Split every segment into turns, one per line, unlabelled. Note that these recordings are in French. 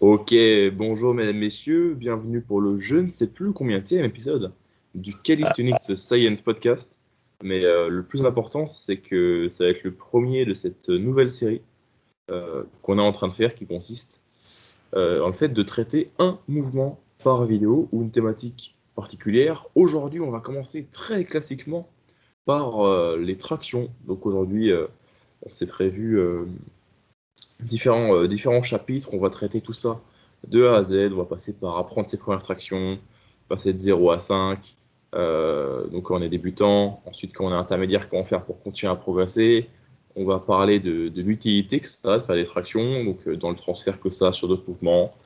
Ok, bonjour mesdames, messieurs, bienvenue pour le je ne sais plus combienième épisode du Calisthenics Science Podcast. Mais le plus important, c'est que ça va être le premier de cette nouvelle série qu'on est en train de faire qui consiste en le fait de traiter un mouvement par vidéo ou une thématique particulière. Aujourd'hui, on va commencer très classiquement par les tractions. Donc aujourd'hui, on s'est prévu différents chapitres. On va traiter tout ça de A à Z. On va passer par apprendre ses premières tractions, passer de 0 à 5. Donc quand on est débutant, ensuite quand on est intermédiaire, comment faire pour continuer à progresser. On va parler de l'utilité que ça a de faire des tractions, donc dans le transfert que ça a sur d'autres mouvements,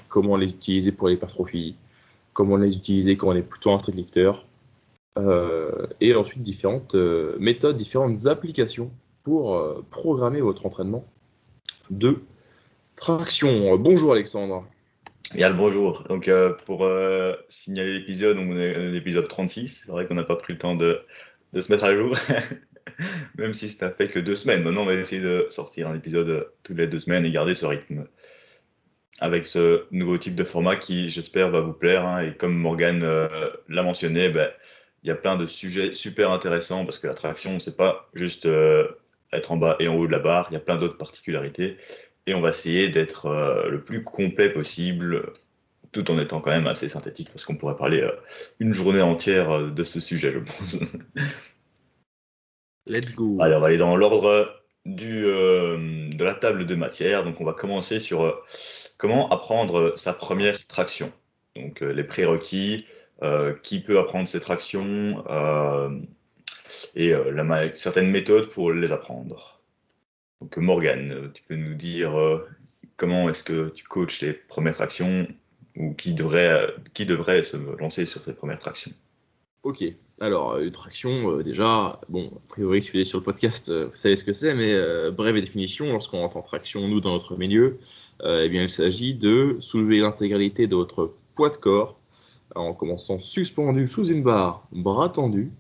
comment les utiliser pour l'hypertrophie, comment les utiliser quand on est plutôt un street lifter, et ensuite différentes méthodes, différentes applications pour programmer votre entraînement de traction. Bonjour Alexandre.
Bien le bonjour. Donc pour signaler l'épisode, on est à l'épisode 36. C'est vrai qu'on n'a pas pris le temps de se mettre à jour, même si ça fait que 2 semaines. Maintenant, on va essayer de sortir un épisode toutes les 2 semaines et garder ce rythme avec ce nouveau type de format qui, j'espère, va vous plaire, hein. Et comme Morgane l'a mentionné, il y a plein de sujets super intéressants parce que la traction, c'est pas juste être en bas et en haut de la barre. Il y a plein d'autres particularités. Et on va essayer d'être le plus complet possible, tout en étant quand même assez synthétique, parce qu'on pourrait parler une journée entière de ce sujet, je pense.
Let's go.
Allez, on va aller dans l'ordre de la table de matière. Donc, on va commencer sur comment apprendre sa première traction. Donc, les prérequis, qui peut apprendre ces tractions, et certaines méthodes pour les apprendre. Donc, Morgane, tu peux nous dire comment est-ce que tu coaches tes premières tractions ou qui devrait se lancer sur ses premières tractions?
Ok, alors une traction, déjà, bon, a priori, si vous êtes sur le podcast, vous savez ce que c'est, mais brève définition, lorsqu'on entend traction, nous, dans notre milieu, eh bien, il s'agit de soulever l'intégralité de votre poids de corps, en commençant suspendu sous une barre, bras tendus,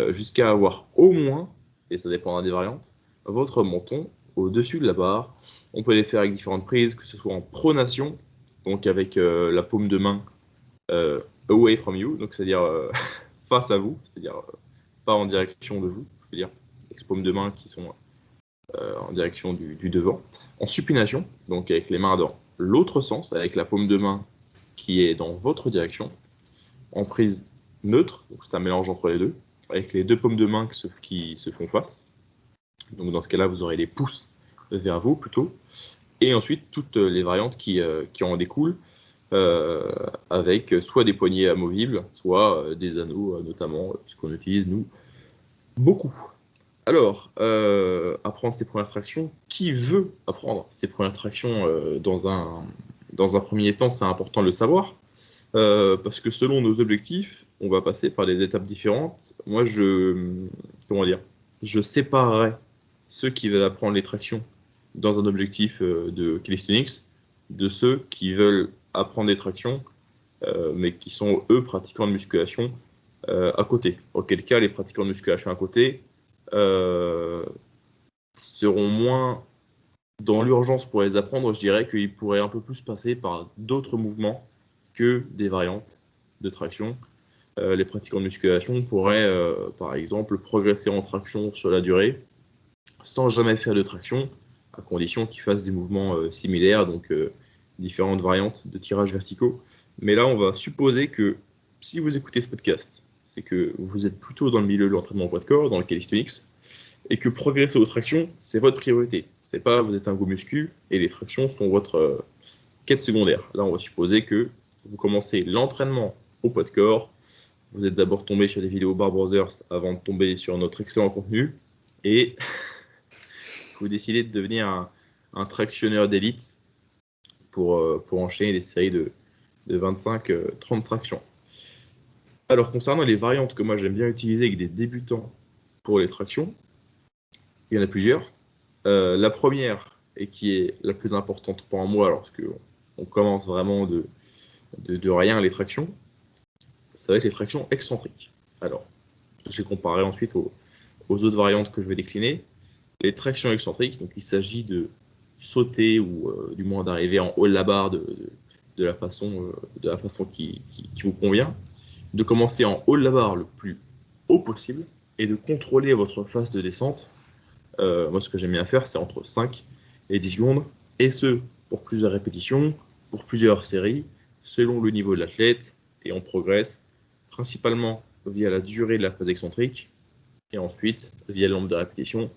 jusqu'à avoir au moins, et ça dépendra des variantes, votre menton au-dessus de la barre. On peut les faire avec différentes prises, que ce soit en pronation, donc avec la paume de main away from you, donc c'est-à-dire face à vous, c'est-à-dire pas en direction de vous, je veux dire, avec les paumes de main qui sont en direction du devant. En supination, donc avec les mains dans l'autre sens, avec la paume de main qui est dans votre direction. En prise neutre, donc c'est un mélange entre les deux, avec les deux paumes de main qui se font face. Donc dans ce cas-là, vous aurez les pouces vers vous plutôt. Et ensuite, toutes les variantes qui en découlent, avec soit des poignées amovibles, soit des anneaux, notamment, puisqu'on utilise, nous, beaucoup. Alors, apprendre ses premières tractions, qui veut apprendre ses premières tractions dans un premier temps, c'est important de le savoir, parce que selon nos objectifs, on va passer par des étapes différentes. Moi, je séparerais ceux qui veulent apprendre les tractions dans un objectif de calisthenics de ceux qui veulent apprendre des tractions, mais qui sont, eux, pratiquants de musculation à côté. Auquel cas, les pratiquants de musculation à côté euh, seront moins dans l'urgence pour les apprendre. Je dirais qu'ils pourraient un peu plus passer par d'autres mouvements que des variantes de traction. Les pratiquants de musculation pourraient, par exemple, progresser en traction sur la durée sans jamais faire de traction, à condition qu'ils fassent des mouvements similaires, donc différentes variantes de tirage verticaux. Mais là, on va supposer que si vous écoutez ce podcast, c'est que vous êtes plutôt dans le milieu de l'entraînement au poids de corps, dans le calisthenics, et que progresser aux tractions, c'est votre priorité. C'est pas vous êtes un go muscu et les tractions sont votre quête secondaire. Là, on va supposer que vous commencez l'entraînement au poids de corps, vous êtes d'abord tombé sur des vidéos Bar Brothers avant de tomber sur notre excellent contenu, et vous décidez de devenir un tractionneur d'élite pour enchaîner les séries de 25-30 tractions. Alors, concernant les variantes que moi j'aime bien utiliser avec des débutants pour les tractions, il y en a plusieurs. La première, et qui est la plus importante pour moi lorsqu'on commence vraiment de rien les tractions, ça va être les tractions excentriques. Alors, j'ai comparé ensuite aux autres variantes que je vais décliner. Les tractions excentriques, donc il s'agit de sauter ou du moins d'arriver en haut de la barre de la façon qui vous convient, de commencer en haut de la barre le plus haut possible et de contrôler votre phase de descente. Moi, ce que j'aime bien faire, c'est entre 5 et 10 secondes, et ce, pour plusieurs répétitions, pour plusieurs séries, selon le niveau de l'athlète, et on progresse principalement via la durée de la phase excentrique, et ensuite via le nombre de répétitions,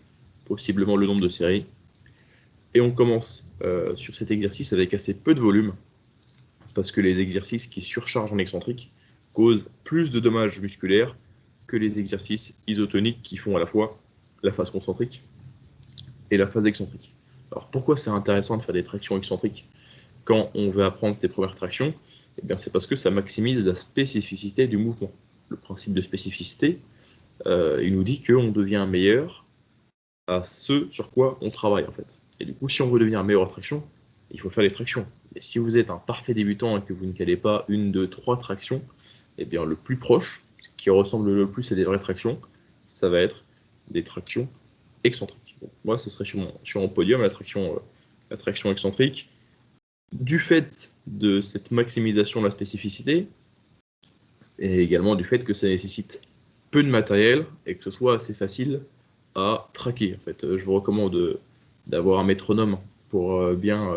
possiblement le nombre de séries. Et on commence sur cet exercice avec assez peu de volume, parce que les exercices qui surchargent en excentrique causent plus de dommages musculaires que les exercices isotoniques qui font à la fois la phase concentrique et la phase excentrique. Alors pourquoi c'est intéressant de faire des tractions excentriques quand on veut apprendre ses premières tractions? Eh bien, c'est parce que ça maximise la spécificité du mouvement. Le principe de spécificité, il nous dit qu'on devient meilleur à ce sur quoi on travaille en fait. Et du coup, si on veut devenir meilleur en traction, il faut faire les tractions. Et si vous êtes un parfait débutant et que vous ne calez pas 1, 2, 3 tractions, eh bien le plus proche, ce qui ressemble le plus à des vraies tractions, ça va être des tractions excentriques. Donc, moi, ce serait sur mon podium la traction excentrique. Du fait de cette maximisation de la spécificité, et également du fait que ça nécessite peu de matériel et que ce soit assez facile à traquer. En fait, je vous recommande d'avoir un métronome pour bien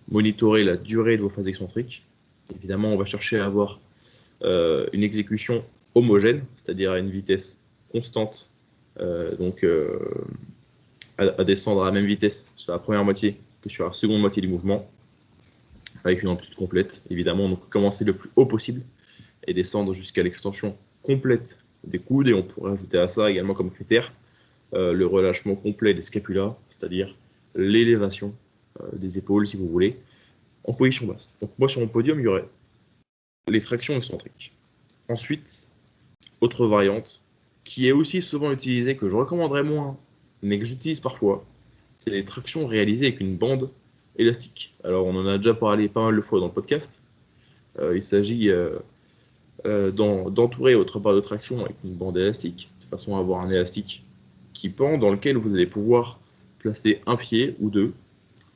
monitorer la durée de vos phases excentriques. Évidemment, on va chercher à avoir une exécution homogène, c'est-à-dire à une vitesse constante, à descendre à la même vitesse sur la première moitié que sur la seconde moitié du mouvement, avec une amplitude complète. Évidemment, donc commencer le plus haut possible et descendre jusqu'à l'extension complète des coudes, et on pourrait ajouter à ça également comme critère le relâchement complet des scapulas, c'est-à-dire l'élévation des épaules, si vous voulez, en position basse. Donc moi, sur mon podium, il y aurait les tractions excentriques. Ensuite, autre variante, qui est aussi souvent utilisée, que je recommanderais moins, mais que j'utilise parfois, c'est les tractions réalisées avec une bande élastique. Alors, on en a déjà parlé pas mal de fois dans le podcast. Il s'agit d'entourer votre barre de traction avec une bande élastique, de façon à avoir un élastique qui pend, dans lequel vous allez pouvoir placer un pied ou deux,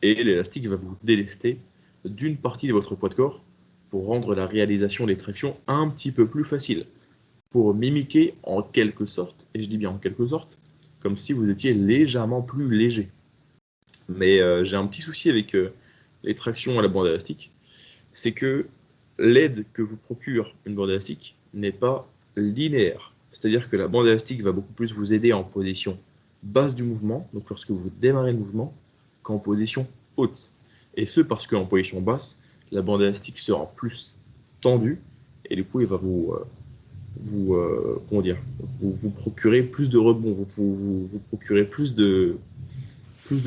et l'élastique va vous délester d'une partie de votre poids de corps pour rendre la réalisation des tractions un petit peu plus facile, pour mimiquer en quelque sorte, et je dis bien en quelque sorte, comme si vous étiez légèrement plus léger. Mais j'ai un petit souci avec les tractions à la bande élastique, c'est que l'aide que vous procure une bande élastique n'est pas linéaire. C'est-à-dire que la bande élastique va beaucoup plus vous aider en position basse du mouvement, donc lorsque vous démarrez le mouvement, qu'en position haute. Et ce parce qu'en position basse, la bande élastique sera plus tendue, et du coup, il va vous procurer plus de rebond, vous procurez plus de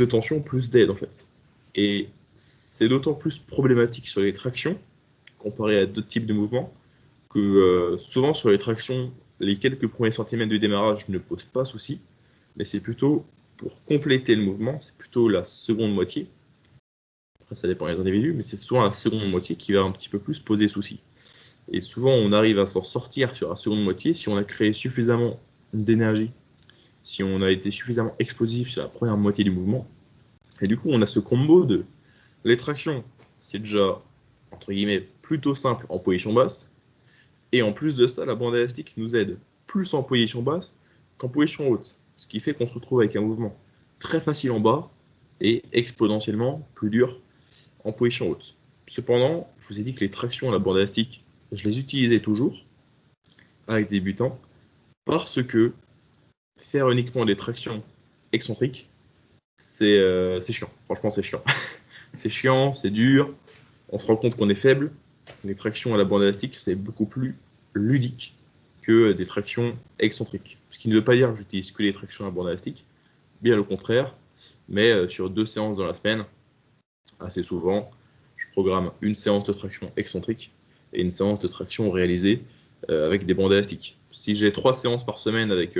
tension, plus d'aide en fait. Et c'est d'autant plus problématique sur les tractions, comparé à d'autres types de mouvements, que souvent sur les tractions, les quelques premiers centimètres du démarrage ne posent pas souci, mais c'est plutôt pour compléter le mouvement, c'est plutôt la seconde moitié. Après, ça dépend des individus, mais c'est souvent la seconde moitié qui va un petit peu plus poser souci. Et souvent, on arrive à s'en sortir sur la seconde moitié si on a créé suffisamment d'énergie, si on a été suffisamment explosif sur la première moitié du mouvement. Et du coup, on a ce combo de les tractions, c'est déjà, entre guillemets, plutôt simple en position basse. Et en plus de ça, la bande élastique nous aide plus en position basse qu'en position haute. Ce qui fait qu'on se retrouve avec un mouvement très facile en bas et exponentiellement plus dur en position haute. Cependant, je vous ai dit que les tractions à la bande élastique, je les utilisais toujours avec des débutants parce que faire uniquement des tractions excentriques, c'est chiant. Franchement, c'est chiant. C'est chiant, c'est dur. On se rend compte qu'on est faible. Les tractions à la bande élastique, c'est beaucoup plus ludique que des tractions excentriques. Ce qui ne veut pas dire que j'utilise que les tractions à bande élastique, bien au contraire. Mais sur 2 séances dans la semaine, assez souvent, je programme une séance de traction excentrique et une séance de traction réalisée avec des bandes élastiques. Si j'ai 3 séances par semaine avec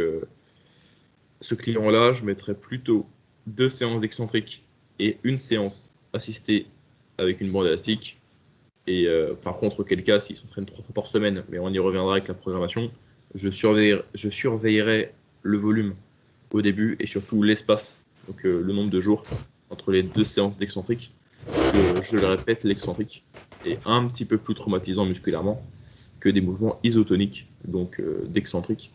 ce client-là, je mettrais plutôt 2 séances excentriques et une séance assistée avec une bande élastique. Et par contre, auquel cas, s'il s'entraîne 3 fois par semaine, mais on y reviendra avec la programmation, je surveillerai le volume au début et surtout l'espace, donc le nombre de jours entre les 2 séances d'excentrique. Je le répète, l'excentrique est un petit peu plus traumatisant musculairement que des mouvements isotoniques, donc d'excentrique,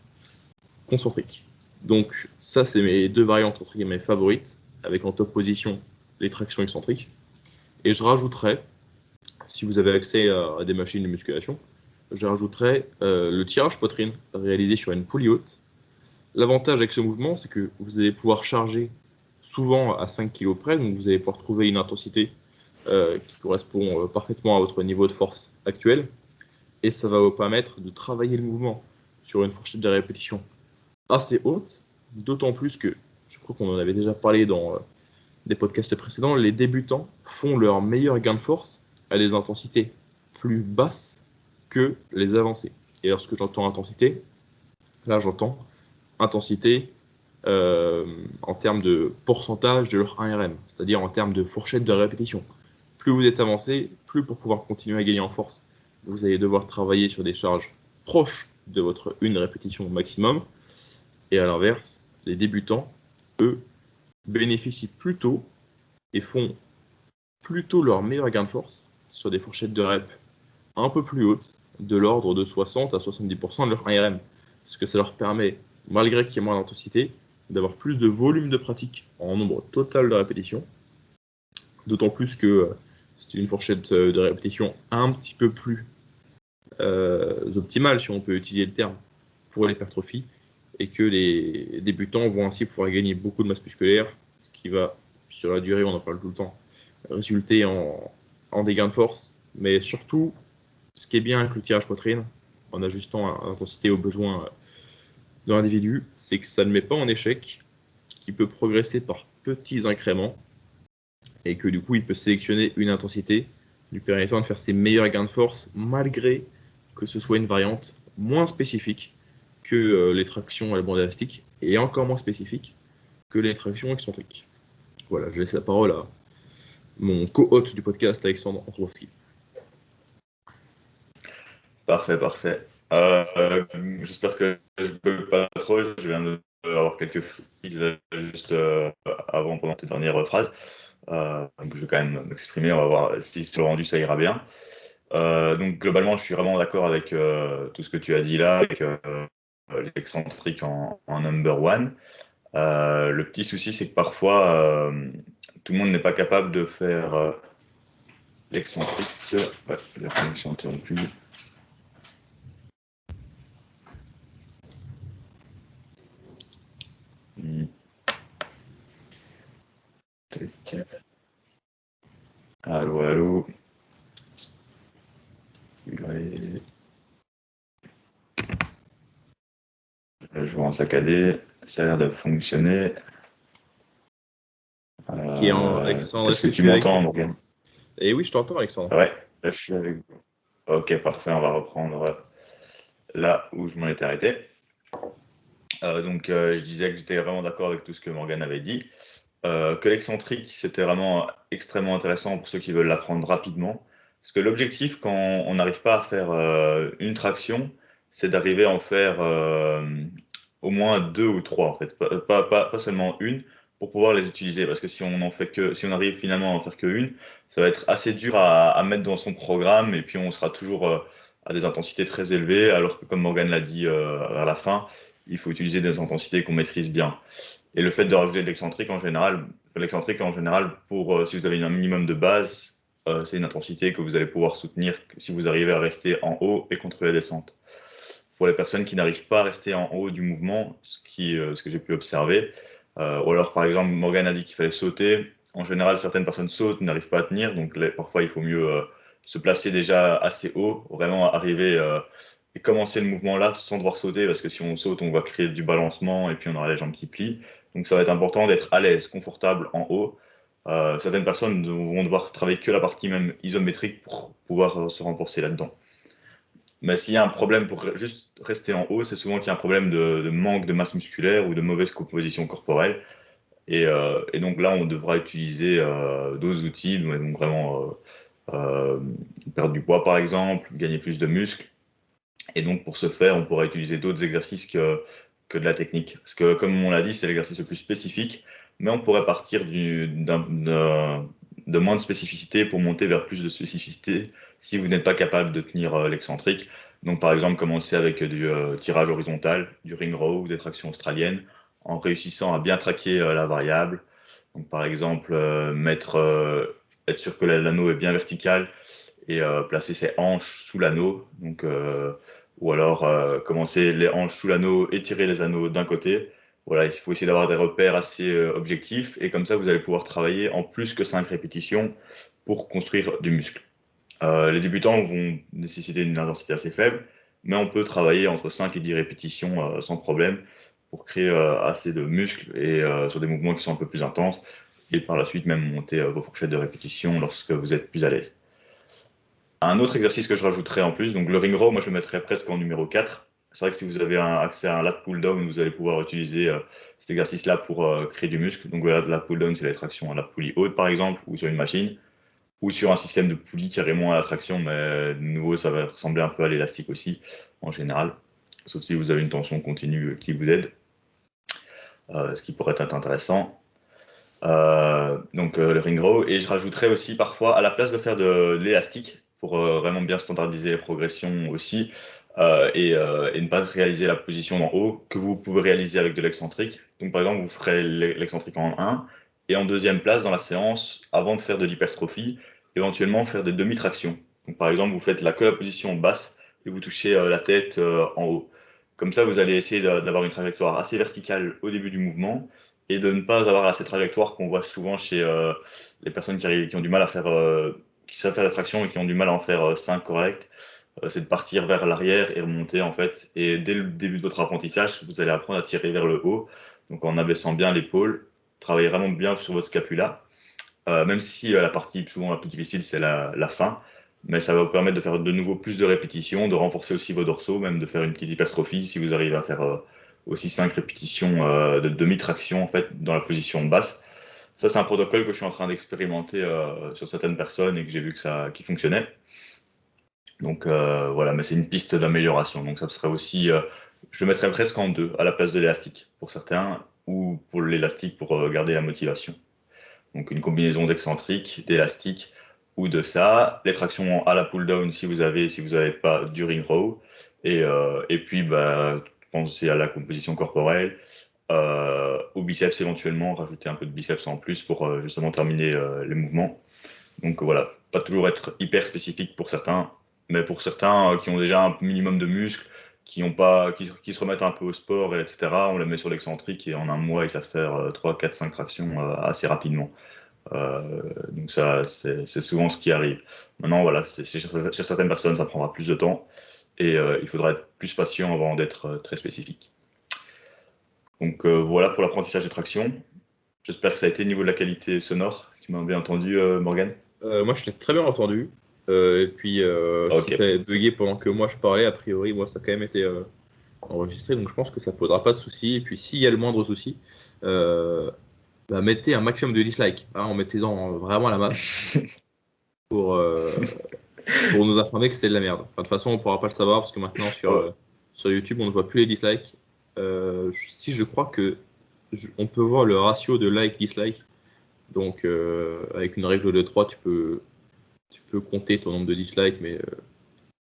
concentrique. Donc ça, c'est mes 2 variantes entre guillemets favorites, avec en top position les tractions excentriques. Et je rajouterais, si vous avez accès à des machines de musculation, je rajouterais le tirage poitrine réalisé sur une poulie haute. L'avantage avec ce mouvement, c'est que vous allez pouvoir charger souvent à 5 kg près, donc vous allez pouvoir trouver une intensité qui correspond parfaitement à votre niveau de force actuel, et ça va vous permettre de travailler le mouvement sur une fourchette de répétition assez haute, d'autant plus que, je crois qu'on en avait déjà parlé dans des podcasts précédents, les débutants font leur meilleur gain de force à des intensités plus basses que les avancés. Et lorsque j'entends intensité, là j'entends intensité en termes de pourcentage de leur 1RM, c'est-à-dire en termes de fourchette de répétition. Plus vous êtes avancé, plus pour pouvoir continuer à gagner en force, vous allez devoir travailler sur des charges proches de votre 1 répétition maximum. Et à l'inverse, les débutants, eux, bénéficient plutôt et font plutôt leur meilleur gain de force sur des fourchettes de rep un peu plus hautes, de l'ordre de 60 à 70% de leur 1RM. Parce que ça leur permet, malgré qu'il y ait moins d'intensité, d'avoir plus de volume de pratique en nombre total de répétitions. D'autant plus que c'est une fourchette de répétition un petit peu plus optimale, si on peut utiliser le terme, pour l'hypertrophie, et que les débutants vont ainsi pouvoir gagner beaucoup de masse musculaire, ce qui va, sur la durée, on en parle tout le temps, résulter en des gains de force. Mais surtout, ce qui est bien avec le tirage poitrine, en ajustant l'intensité aux besoins de l'individu, c'est que ça ne met pas en échec, qu'il peut progresser par petits incréments, et que du coup, il peut sélectionner une intensité lui permettant de faire ses meilleurs gains de force, malgré que ce soit une variante moins spécifique que les tractions à la bande élastique, et encore moins spécifique que les tractions excentriques. Voilà, je laisse la parole à mon co-hôte du podcast, Alexandre Androwski.
Parfait, parfait. J'espère que je ne peux pas trop. Je viens d'avoir quelques frises juste avant, pendant tes dernières phrases. Donc je vais quand même m'exprimer. On va voir si sur le rendu ça ira bien. Donc globalement, je suis vraiment d'accord avec tout ce que tu as dit là, avec l'excentrique en number one. Le petit souci, c'est que parfois, tout le monde n'est pas capable de faire l'excentrique. Ouais, la connexion interrompue. Allô, allô. Je vois en saccadé. Ça a l'air de fonctionner.
Qui est Alexandre,
est-ce que tu m'entends, Morgan?
Et oui, je t'entends, Alexandre.
Ouais, là je suis avec vous. Ok, parfait, on va reprendre là où je m'en étais arrêté. Donc, je disais que j'étais vraiment d'accord avec tout ce que Morgan avait dit. Que l'excentrique, c'était vraiment extrêmement intéressant pour ceux qui veulent l'apprendre rapidement. Parce que l'objectif, quand on n'arrive pas à faire une traction, c'est d'arriver à en faire au moins 2 ou 3, en fait. Pas seulement une, pour pouvoir les utiliser. Parce que si on arrive finalement à en faire qu'une, ça va être assez dur à mettre dans son programme, et puis on sera toujours à des intensités très élevées, alors que comme Morgan l'a dit vers la fin, il faut utiliser des intensités qu'on maîtrise bien. Et le fait de rajouter de l'excentrique en général, pour si vous avez un minimum de base, c'est une intensité que vous allez pouvoir soutenir si vous arrivez à rester en haut et contrôler la descente. Pour les personnes qui n'arrivent pas à rester en haut du mouvement, ce que j'ai pu observer, ou alors par exemple Morgan a dit qu'il fallait sauter. En général, certaines personnes sautent, n'arrivent pas à tenir, donc parfois il faut mieux se placer déjà assez haut, vraiment arriver et commencer le mouvement là sans devoir sauter, parce que si on saute, on va créer du balancement et puis on aura les jambes qui plient. Donc ça va être important d'être à l'aise, confortable en haut. Certaines personnes vont devoir travailler que la partie même isométrique pour pouvoir se renforcer là-dedans. Mais s'il y a un problème pour juste rester en haut, c'est souvent qu'il y a un problème de manque de masse musculaire ou de mauvaise composition corporelle. Et donc là, on devra utiliser d'autres outils, donc vraiment perdre du poids par exemple, gagner plus de muscles. Et donc pour ce faire, on pourra utiliser d'autres exercices que de la technique. Parce que comme on l'a dit, c'est l'exercice le plus spécifique. mais on pourrait partir de moins de spécificité pour monter vers plus de spécificité si vous n'êtes pas capable de tenir l'excentrique. Donc, par exemple, commencer avec du tirage horizontal, du ring row ou des tractions australiennes, en réussissant à bien traquer la variable. Donc, par exemple, être sûr que l'anneau est bien vertical et placer ses hanches sous l'anneau. Donc, ou alors commencer les hanches sous l'anneau et tirer les anneaux d'un côté. Voilà, il faut essayer d'avoir des repères assez objectifs et comme ça, vous allez pouvoir travailler en plus que 5 répétitions pour construire du muscle. Les débutants vont nécessiter une intensité assez faible, mais on peut travailler entre 5 et 10 répétitions sans problème pour créer assez de muscles et sur des mouvements qui sont un peu plus intenses et par la suite même monter vos fourchettes de répétition lorsque vous êtes plus à l'aise. Un autre exercice que je rajouterais en plus, donc le ring row, moi je le mettrais presque en numéro 4. C'est vrai que si vous avez accès à un lat pull down, vous allez pouvoir utiliser cet exercice-là pour créer du muscle. Donc le lat pull down, c'est la traction à la poulie haute par exemple, ou sur une machine, ou sur un système de poulie carrément à la traction, mais de nouveau ça va ressembler un peu à l'élastique aussi en général, sauf si vous avez une tension continue qui vous aide, ce qui pourrait être intéressant. Donc le ring row, et je rajouterais aussi parfois à la place de faire de l'élastique pour vraiment bien standardiser les progressions aussi et ne pas réaliser la position en haut que vous pouvez réaliser avec de l'excentrique. Donc par exemple vous ferez l'excentrique en 1 et en deuxième place dans la séance, avant de faire de l'hypertrophie, éventuellement faire des demi-tractions. Donc par exemple vous faites que la position basse et vous touchez la tête en haut. Comme ça vous allez essayer d'avoir une trajectoire assez verticale au début du mouvement et de ne pas avoir cette trajectoire qu'on voit souvent chez les personnes qui ont du mal à faire, qui savent faire des tractions et qui ont du mal à en faire 5 corrects. C'est de partir vers l'arrière et remonter en fait. Et dès le début de votre apprentissage, vous allez apprendre à tirer vers le haut, donc en abaissant bien l'épaule, travailler vraiment bien sur votre scapula, même si la partie souvent la plus difficile c'est la fin. Mais ça va vous permettre de faire de nouveau plus de répétitions, de renforcer aussi vos dorsaux, même de faire une petite hypertrophie si vous arrivez à faire aussi 5 répétitions de demi-traction en fait dans la position basse. Ça, c'est un protocole que je suis en train d'expérimenter sur certaines personnes et que j'ai vu qui fonctionnait. Donc voilà, mais c'est une piste d'amélioration. Donc ça serait aussi, je le mettrais presque en 2 à la place de l'élastique pour certains ou pour l'élastique pour garder la motivation. Donc une combinaison d'excentrique, d'élastique ou de ça. Les tractions à la pull down si vous n'avez pas du ring row. Et puis pensez à la composition corporelle, au biceps éventuellement, rajouter un peu de biceps en plus pour justement terminer les mouvements. Donc voilà, pas toujours être hyper spécifique pour certains, mais pour certains qui ont déjà un minimum de muscles, qui se remettent un peu au sport, etc., on les met sur l'excentrique et en un mois, ils savent faire 3, 4, 5 tractions assez rapidement. Donc ça, c'est souvent ce qui arrive. Maintenant, voilà, chez certaines personnes, ça prendra plus de temps et il faudra être plus patient avant d'être très spécifique. Donc voilà pour l'apprentissage des tractions. J'espère que ça a été au niveau de la qualité sonore. Tu m'as bien entendu, Morgane?
Moi, je t'ai très bien entendu. Et puis, si
Ok.
ça a bugué pendant que moi je parlais, a priori, moi, ça a quand même été enregistré. Donc, je pense que ça posera pas de soucis. Et puis, s'il y a le moindre souci, euh, mettez un maximum de dislikes. Hein, en mettez-en vraiment la masse pour, pour nous informer que c'était de la merde. Enfin, de toute façon, on pourra pas le savoir parce que maintenant,
Oh,
sur YouTube, on ne voit plus les dislikes. Si je crois que on peut voir le ratio de like-dislike. Donc, avec une règle de 3, tu peux compter ton nombre de dislikes, mais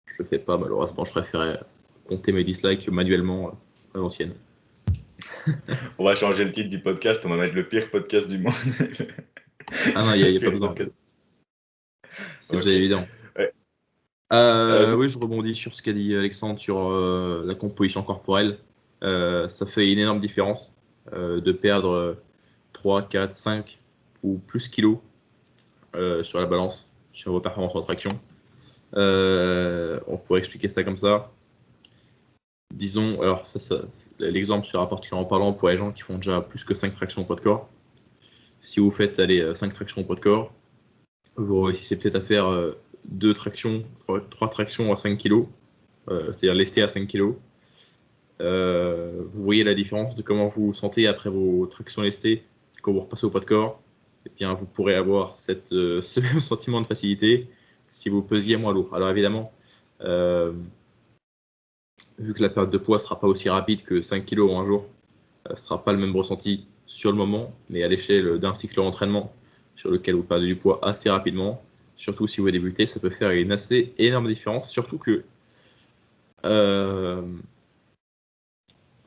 je le fais pas malheureusement. Je préférais compter mes dislikes manuellement à l'ancienne.
on va changer le titre du podcast, on va mettre le pire podcast du monde.
Ah non, il
Le
n'y a pas
pire
besoin.
podcast.
C'est déjà
Ok.
évident.
Ouais. Donc,
Oui, je rebondis sur ce qu'a dit Alexandre sur la composition corporelle. Ça fait une énorme différence de perdre 3, 4, 5 ou plus kilos sur la balance, sur vos performances en traction. On pourrait expliquer ça comme ça. Disons, alors l'exemple sera particulièrement parlant pour les gens qui font déjà plus que 5 tractions au poids de corps. Si vous faites 5 tractions au poids de corps, vous réussissez peut-être à faire 2 tractions, 3 tractions à 5 kg, c'est-à-dire lesté à 5 kg. Vous voyez la différence de comment vous vous sentez après vos tractions lestées quand vous repassez au poids de corps. Et bien, vous pourrez avoir ce même sentiment de facilité si vous pesiez moins lourd. Alors évidemment, vu que la perte de poids ne sera pas aussi rapide que 5 kg en un jour, ce ne sera pas le même ressenti sur le moment, mais à l'échelle d'un cycle d'entraînement sur lequel vous perdez du poids assez rapidement, surtout si vous débutez, ça peut faire une assez énorme différence, surtout que on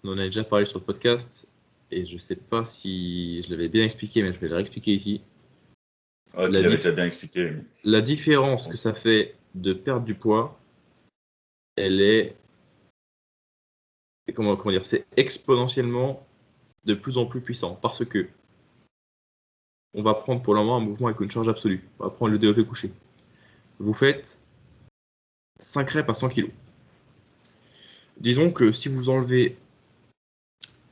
en a déjà parlé sur le podcast, et je ne sais pas si je l'avais bien expliqué, mais je vais le réexpliquer ici.
Ouais, tu l'avais déjà bien expliqué.
La différence que ça fait de perdre du poids, elle est, comment dire, c'est exponentiellement de plus en plus puissant, parce que on va prendre pour le moment un mouvement avec une charge absolue. On va prendre le développé couché. Vous faites 5 reps à 100 kg. Disons que si vous enlevez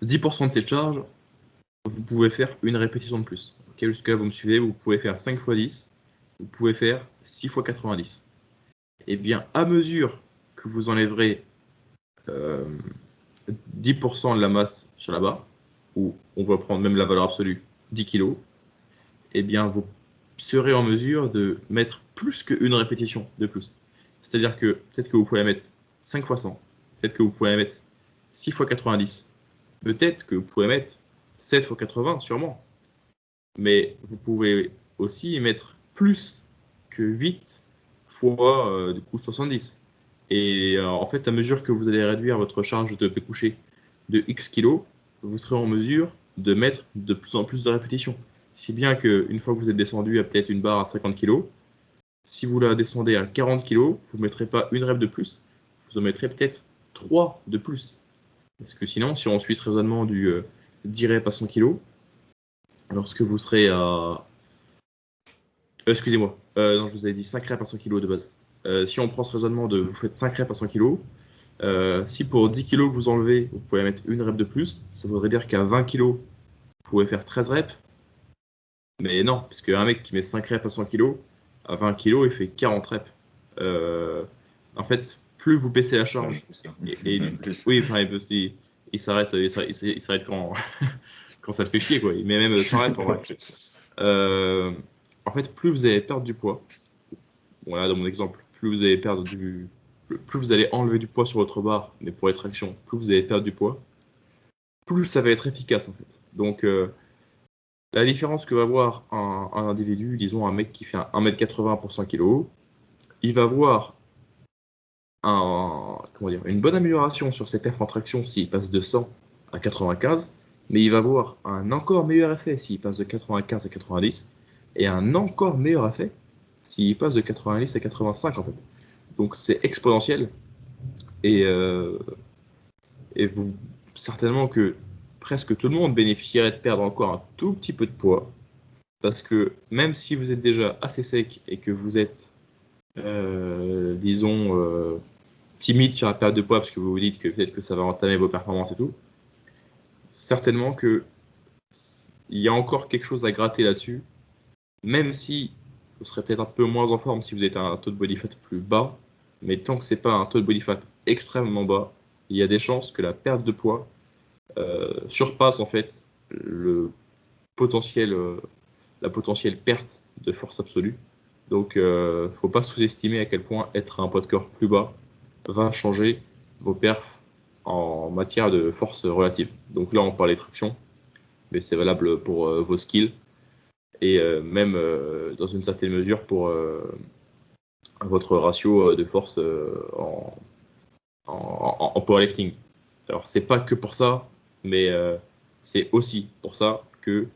10% de cette charge, vous pouvez faire une répétition de plus. Okay, jusque-là, vous me suivez, vous pouvez faire 5 x 10, vous pouvez faire 6 x 90. Et bien, à mesure que vous enlèverez 10% de la masse sur la barre, ou on va prendre même la valeur absolue, 10 kg, et bien, vous serez en mesure de mettre plus qu'une répétition de plus. C'est-à-dire que peut-être que vous pouvez la mettre 5 x 100, peut-être que vous pouvez la mettre 6 x 90, peut-être que vous pouvez mettre 7 x 80, sûrement. Mais vous pouvez aussi mettre plus que 8 fois du coup 70. Et en fait, à mesure que vous allez réduire votre charge de couché de X kilos, vous serez en mesure de mettre de plus en plus de répétitions. Si bien qu'une fois que vous êtes descendu à peut-être une barre à 50 kg, si vous la descendez à 40 kg, vous ne mettrez pas une rep de plus, vous en mettrez peut-être 3 de plus. Parce que sinon, si on suit ce raisonnement du 10 reps à 100 kg, lorsque vous serez à... excusez-moi, non, je vous avais dit 5 reps à 100 kg de base. Si on prend ce raisonnement de vous faites 5 reps à 100 kg, si pour 10 kg que vous enlevez, vous pouvez mettre une rep de plus, ça voudrait dire qu'à 20 kg, vous pouvez faire 13 reps. Mais non, parce qu'un mec qui met 5 reps à 100 kg, à 20 kg, il fait 40 reps. En fait, plus vous baissez la charge, oui, enfin, il s'arrête quand, quand ça le fait chier, quoi. Il met même 100 reps en vrai. En fait, plus vous allez perdre du poids, bon, là, dans mon exemple, plus vous allez enlever du poids sur votre barre, mais pour les tractions, plus vous allez perdre du poids, plus ça va être efficace en fait. Donc la différence que va avoir un individu, disons un mec qui fait 1m80 pour 100 kg, il va avoir une bonne amélioration sur ses perfs en traction s'il passe de 100 à 95, mais il va avoir un encore meilleur effet s'il passe de 95 à 90, et un encore meilleur effet s'il passe de 90 à 85 en fait. Donc c'est exponentiel, et, certainement que presque tout le monde bénéficierait de perdre encore un tout petit peu de poids, parce que même si vous êtes déjà assez sec et que vous êtes, disons, timide sur la perte de poids, parce que vous vous dites que peut-être que ça va entamer vos performances et tout, certainement que il y a encore quelque chose à gratter là-dessus, même si vous serez peut-être un peu moins en forme si vous êtes à un taux de body fat plus bas, mais tant que c'est pas un taux de body fat extrêmement bas, il y a des chances que la perte de poids surpasse en fait le potentiel, la potentielle perte de force absolue. Donc, faut pas sous-estimer à quel point être à un poids de corps plus bas va changer vos perfs en matière de force relative. Donc là, on parlait de traction, mais c'est valable pour vos skills et même dans une certaine mesure pour votre ratio de force en powerlifting. Alors, c'est pas que pour ça, mais c'est aussi pour ça que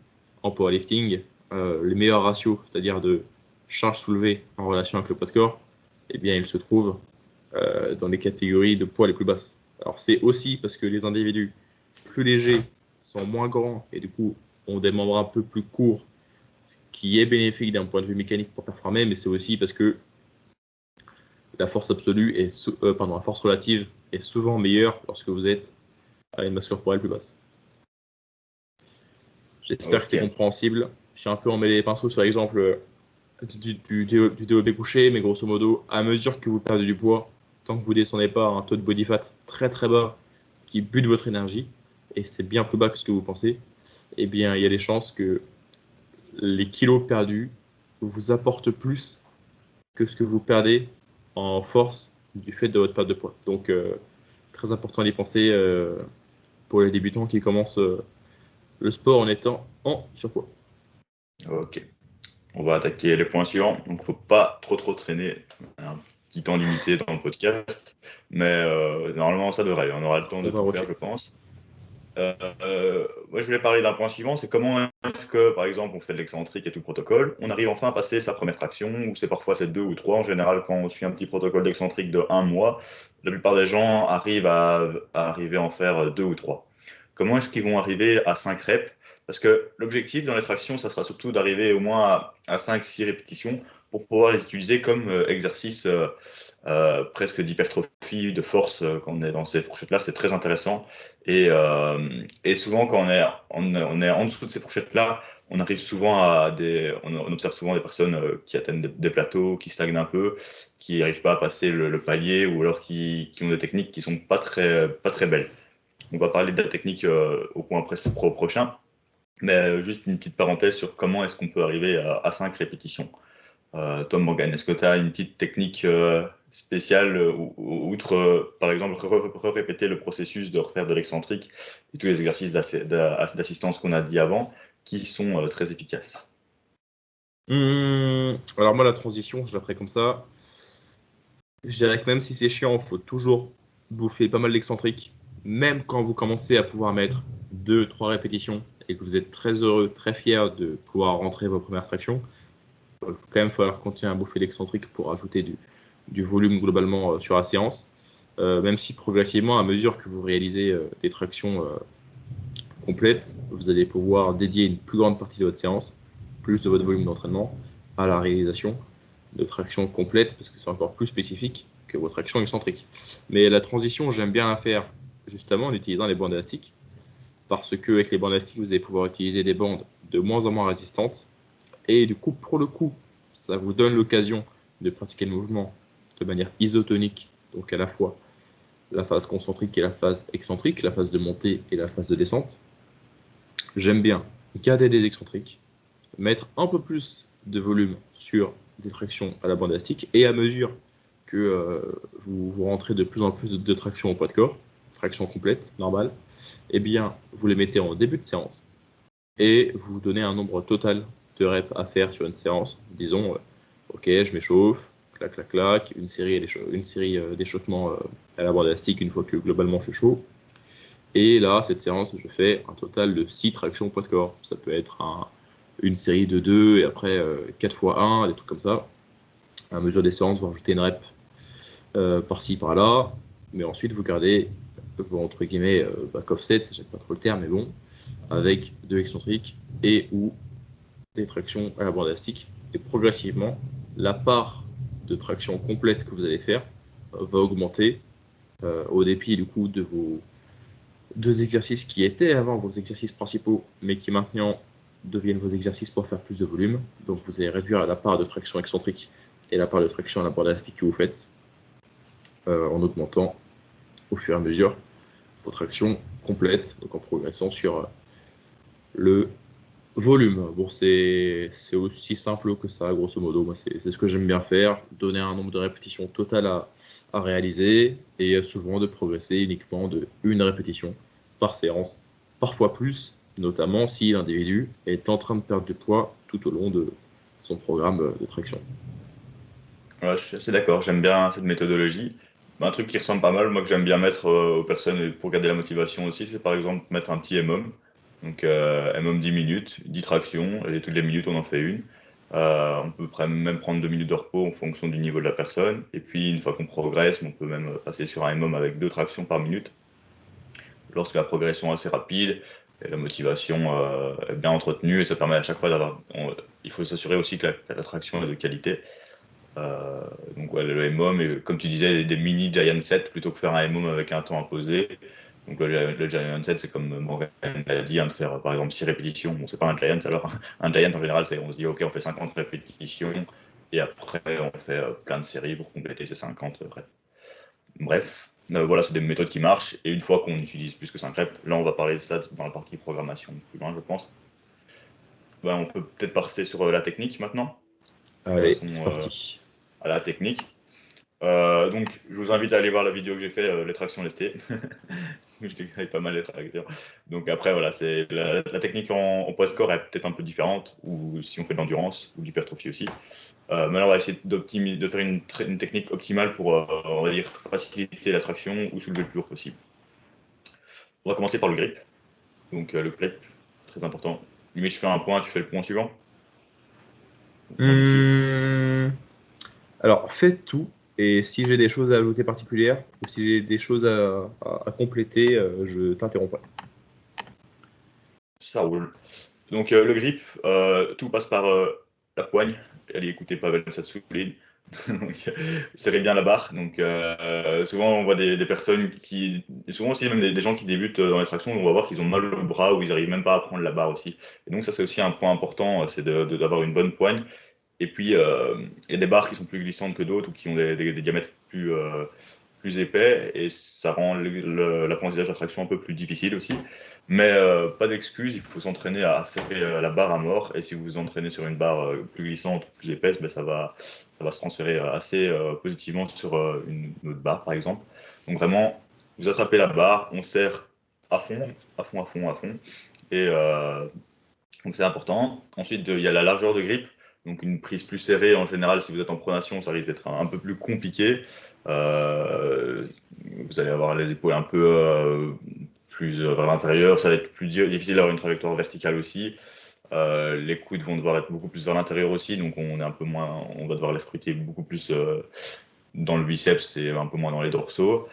en powerlifting, les meilleurs ratios, c'est-à-dire de charge soulevée en relation avec le poids de corps, eh bien, ils se trouvent dans les catégories de poids les plus basses. Alors, c'est aussi parce que les individus plus légers sont moins grands et du coup ont des membres un peu plus courts, ce qui est bénéfique d'un point de vue mécanique pour performer, mais c'est aussi parce que la force absolue la force relative est souvent meilleure lorsque vous êtes à une masse corporelle plus basse. J'espère que c'était compréhensible. Je suis un peu emmêlé les pinceaux sur l'exemple du développé couché, mais grosso modo, à mesure que vous perdez du poids, tant que vous ne descendez pas à un taux de body fat très très bas qui bute votre énergie, et c'est bien plus bas que ce que vous pensez, eh bien, il y a des chances que les kilos perdus vous apportent plus que ce que vous perdez en force du fait de votre perte de poids. Donc, très important d'y penser pour les débutants qui commencent le sport en étant en surpoids.
Ok. On va attaquer les points suivants. Donc, faut pas trop traîner. Un petit temps limité dans le podcast. Mais normalement, ça devrait aller. On aura le temps
On
de
va
tout faire,
rusher.
je pense. Moi, je voulais parler d'un point suivant. C'est comment est-ce que, par exemple, on fait de l'excentrique et tout protocole. On arrive enfin à passer sa première traction, ou c'est parfois c'est 2 ou 3. En général, quand on suit un petit protocole d'excentrique de 1 mois, la plupart des gens arrivent à arriver à en faire 2 ou 3. Comment est-ce qu'ils vont arriver à 5 reps? Parce que l'objectif dans les tractions, ça sera surtout d'arriver au moins à 5-6 répétitions pour pouvoir les utiliser comme exercice presque d'hypertrophie, de force quand on est dans ces fourchettes-là. C'est très intéressant. Et souvent, quand on est en dessous de ces fourchettes-là, on arrive souvent on observe souvent des personnes qui atteignent des plateaux, qui stagnent un peu, qui n'arrivent pas à passer le palier, ou alors qui ont des techniques qui sont pas très belles. On va parler de la technique au point prochain, mais juste une petite parenthèse sur comment est-ce qu'on peut arriver à 5 répétitions. Tom Morgan, est-ce que tu as une petite technique spéciale, outre, par exemple, répéter le processus de refaire de l'excentrique et tous les exercices d'assistance qu'on a dit avant, qui sont très efficaces?
Alors moi, la transition, je la ferai comme ça. Je dirais que même si c'est chiant, il faut toujours bouffer pas mal d'excentriques. Même quand vous commencez à pouvoir mettre 2-3 répétitions et que vous êtes très heureux, très fier de pouvoir rentrer vos premières tractions, il va quand même falloir continuer à bouffer d'excentriques pour ajouter du volume globalement sur la séance. Même si progressivement, à mesure que vous réalisez des tractions complètes, vous allez pouvoir dédier une plus grande partie de votre séance, plus de votre volume d'entraînement, à la réalisation de tractions complètes, parce que c'est encore plus spécifique que vos tractions excentriques. Mais la transition, j'aime bien la faire justement en utilisant les bandes élastiques, parce qu'avec les bandes élastiques, vous allez pouvoir utiliser des bandes de moins en moins résistantes, et du coup, pour le coup, ça vous donne l'occasion de pratiquer le mouvement de manière isotonique, donc à la fois la phase concentrique et la phase excentrique, la phase de montée et la phase de descente. J'aime bien garder des excentriques, mettre un peu plus de volume sur des tractions à la bande élastique, et à mesure que vous rentrez de plus en plus de tractions au poids de corps, traction complète, normale, eh bien, vous les mettez en début de séance et vous donnez un nombre total de reps à faire sur une séance. Disons, ok, je m'échauffe, clac, clac, clac, une série d'échauffements à la bande élastique une fois que globalement je suis chaud. Et là, cette séance, je fais un total de 6 tractions au poids de corps. Ça peut être une série de 2 et après 4 fois 1, des trucs comme ça. À mesure des séances, vous rajoutez une rep par-ci, par-là. Mais ensuite, vous gardez vos, entre guillemets, back offset, j'aime pas trop le terme, mais bon, avec de l'excentrique et ou des tractions à la bande élastique. Et progressivement, la part de traction complète que vous allez faire va augmenter au dépit du coup de vos 2 exercices qui étaient avant vos exercices principaux, mais qui maintenant deviennent vos exercices pour faire plus de volume. Donc vous allez réduire la part de traction excentrique et la part de traction à la bande élastique que vous faites en augmentant au fur et à mesure vos tractions complètes, donc en progressant sur le volume. Bon, c'est aussi simple que ça, grosso modo. Moi, c'est ce que j'aime bien faire, donner un nombre de répétitions totales à réaliser, et souvent de progresser uniquement de une répétition par séance, parfois plus, notamment si l'individu est en train de perdre du poids tout au long de son programme de traction.
Ouais, je suis assez d'accord, j'aime bien cette méthodologie. Un truc qui ressemble pas mal, moi que j'aime bien mettre aux personnes pour garder la motivation aussi, c'est par exemple mettre un petit MOM. Donc MOM 10 minutes, 10 tractions, et toutes les minutes on en fait une. On peut même prendre 2 minutes de repos en fonction du niveau de la personne. Et puis une fois qu'on progresse, on peut même passer sur un MOM avec 2 tractions par minute. Lorsque la progression est assez rapide et la motivation est bien entretenue, et ça permet à chaque fois d'avoir. Il faut s'assurer aussi que la traction est de qualité. Donc ouais, le MOM, et comme tu disais, des mini Giant Set plutôt que faire un MOM avec un temps imposé. Donc le Giant Set, c'est comme Morgan l'a dit, de faire par exemple 6 répétitions. Bon, c'est pas un Giant alors. Un Giant en général, on se dit ok, on fait 50 répétitions et après on fait plein de séries pour compléter ces 50 reps. Bref, voilà, c'est des méthodes qui marchent, et une fois qu'on utilise plus que 5 reps, là on va parler de ça dans la partie programmation plus loin, je pense. Ben, on peut peut-être passer sur la technique maintenant.
Allez,
Passons
c'est parti.
à la technique. Donc, je vous invite à aller voir la vidéo que j'ai fait, les tractions lestées. je décris pas mal les tractions. Donc après, voilà, c'est la technique en poids de corps est peut-être un peu différente, ou si on fait de l'endurance ou de l'hypertrophie aussi. Mais là, on va essayer de faire une technique optimale pour, on va dire, faciliter la traction ou soulever le plus lourd possible. On va commencer par le grip. Donc le grip, très important. Mais je fais un point, tu fais le point suivant.
Alors, faites tout. Et si j'ai des choses à ajouter particulières ou si j'ai des choses à compléter, je t'interromps.
Ça roule. Donc le grip, tout passe par la poigne. Allez écouter Pavel Satsouline. Serrez bien la barre. Donc souvent on voit des personnes qui, souvent aussi même des gens qui débutent dans les tractions, on va voir qu'ils ont mal au bras ou ils n'arrivent même pas à prendre la barre aussi. Et donc ça c'est aussi un point important, c'est d'avoir une bonne poigne. Et puis il y a des barres qui sont plus glissantes que d'autres ou qui ont des diamètres plus épais et ça rend l'apprentissage d'attraction un peu plus difficile aussi. Mais pas d'excuse, il faut s'entraîner à serrer la barre à mort et si vous vous entraînez sur une barre plus glissante ou plus épaisse, ben, ça va se transférer assez positivement sur une autre barre par exemple. Donc vraiment, vous attrapez la barre, on serre à fond, à fond, à fond, à fond. Et donc c'est important. Ensuite, il y a la largeur de grip. Donc une prise plus serrée, en général, si vous êtes en pronation, ça risque d'être un peu plus compliqué. Vous allez avoir les épaules un peu plus vers l'intérieur. Ça va être plus difficile d'avoir une trajectoire verticale aussi. Les coudes vont devoir être beaucoup plus vers l'intérieur aussi, donc on est un peu moins, on va devoir les recruter beaucoup plus dans le biceps et un peu moins dans les dorsaux.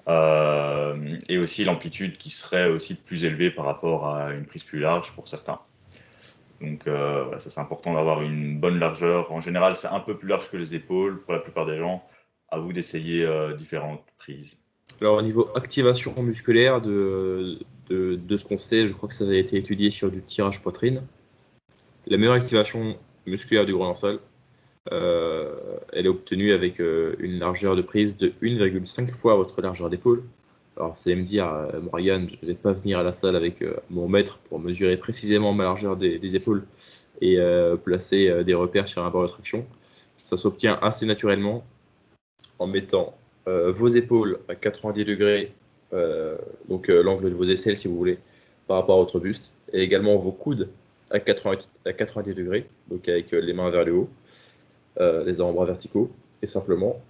Et aussi l'amplitude qui serait aussi plus élevée par rapport à une prise plus large pour certains. Donc voilà, ça c'est important d'avoir une bonne largeur. En général, c'est un peu plus large que les épaules pour la plupart des gens. À vous d'essayer différentes prises.
Alors, au niveau activation musculaire, de ce qu'on sait, je crois que ça a été étudié sur du tirage poitrine. La meilleure activation musculaire du gros dorsal, elle est obtenue avec une largeur de prise de 1,5 fois votre largeur d'épaule. Alors, vous allez me dire, Morgan, je ne vais pas venir à la salle avec mon mètre pour mesurer précisément ma largeur des épaules et placer des repères sur un barre de traction. Ça s'obtient assez naturellement en mettant vos épaules à 90 degrés, donc l'angle de vos aisselles si vous voulez, par rapport à votre buste, et également vos coudes à 90 degrés, donc avec les mains vers le haut, les avant-bras verticaux, et simplement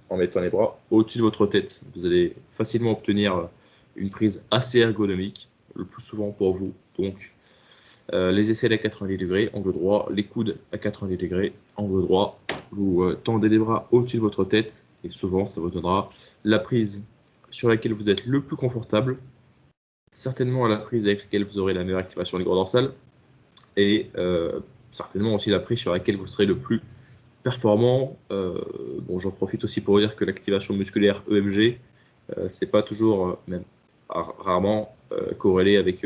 en mettant les bras au-dessus de votre tête. Vous allez facilement obtenir une prise assez ergonomique, le plus souvent pour vous. Donc les aisselles à 90 degrés, angle droit, les coudes à 90 degrés, angle droit. Vous tendez les bras au-dessus de votre tête et souvent ça vous donnera la prise sur laquelle vous êtes le plus confortable, certainement la prise avec laquelle vous aurez la meilleure activation du gros dorsal et certainement aussi la prise sur laquelle vous serez le plus performant. Bon, j'en profite aussi pour dire que l'activation musculaire EMG, c'est pas toujours, même rarement, corrélé avec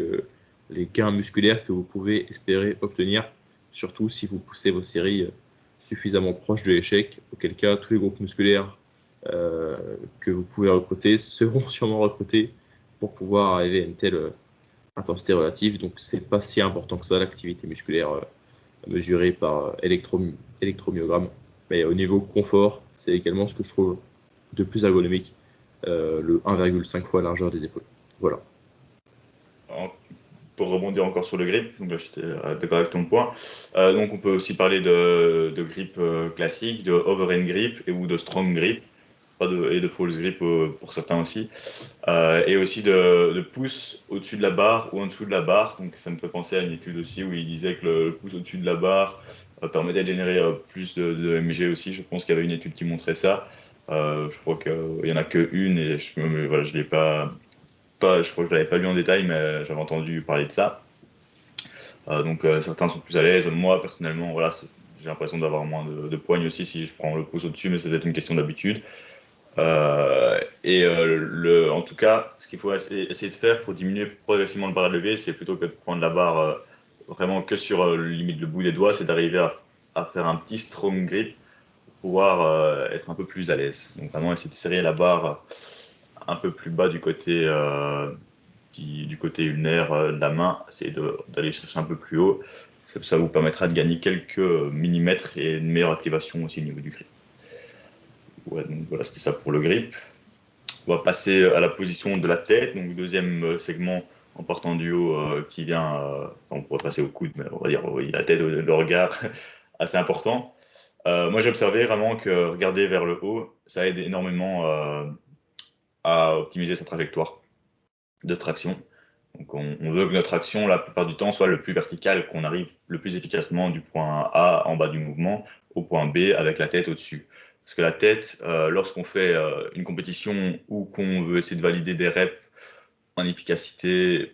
les gains musculaires que vous pouvez espérer obtenir, surtout si vous poussez vos séries suffisamment proches de l'échec, auquel cas tous les groupes musculaires que vous pouvez recruter seront sûrement recrutés pour pouvoir arriver à une telle intensité relative. Donc c'est pas si important que ça, l'activité musculaire mesurée par électromyogramme. Mais au niveau confort, c'est également ce que je trouve de plus ergonomique, le 1,5 fois largeur des épaules. Voilà.
Pour rebondir encore sur le grip, donc là j'étais d'accord avec ton point. Donc on peut aussi parler de grip classique, de overhand grip ou de strong grip, et de false grip pour certains aussi. Et aussi de pouce au-dessus de la barre ou en dessous de la barre. Donc ça me fait penser à une étude aussi où il disait que le pouce au-dessus de la barre permettait de générer plus de MG aussi. Je pense qu'il y avait une étude qui montrait ça. Je crois qu'il n'y en a qu'une et voilà, je l'ai pas, je crois que je l'avais pas lu en détail, mais j'avais entendu parler de ça. Donc certains sont plus à l'aise. Moi personnellement, voilà, j'ai l'impression d'avoir moins de poigne aussi si je prends le pouce au-dessus, mais c'est peut-être une question d'habitude. En tout cas, ce qu'il faut essayer de faire pour diminuer progressivement le barre levé, c'est plutôt que de prendre la barre vraiment que sur limite le bout des doigts, c'est d'arriver à faire un petit strong grip pour pouvoir être un peu plus à l'aise. Donc vraiment essayer de serrer la barre un peu plus bas du côté ulnaire de la main, essayer d'aller chercher un peu plus haut. Ça vous permettra de gagner quelques millimètres et une meilleure activation aussi au niveau du grip. Ouais, donc voilà, c'était ça pour le grip. On va passer à la position de la tête, donc deuxième segment en partant du haut qui vient, on pourrait passer au coude, mais on va dire oui, la tête, le regard, assez important. Moi, j'ai observé vraiment que regarder vers le haut, ça aide énormément à optimiser sa trajectoire de traction. Donc, on veut que notre action, la plupart du temps, soit le plus verticale, qu'on arrive le plus efficacement du point A en bas du mouvement au point B avec la tête au-dessus. Parce que la tête, lorsqu'on fait une compétition ou qu'on veut essayer de valider des reps en efficacité,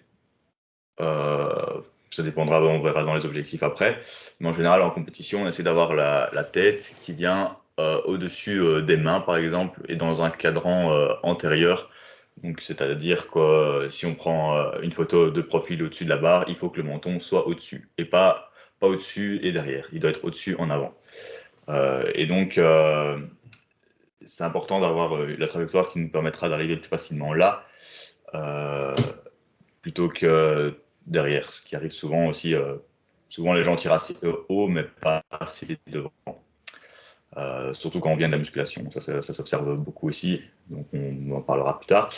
ça dépendra, on verra dans les objectifs après. Mais en général, en compétition, on essaie d'avoir la tête qui vient au-dessus des mains, par exemple, et dans un cadran antérieur. Donc, c'est-à-dire que si on prend une photo de profil au-dessus de la barre, il faut que le menton soit au-dessus, et pas au-dessus et derrière. Il doit être au-dessus en avant. Et donc, c'est important d'avoir la trajectoire qui nous permettra d'arriver plus facilement là, plutôt que derrière, ce qui arrive souvent aussi. Souvent, les gens tirent assez haut, mais pas assez devant. Surtout quand on vient de la musculation. Ça s'observe beaucoup aussi, donc on en parlera plus tard.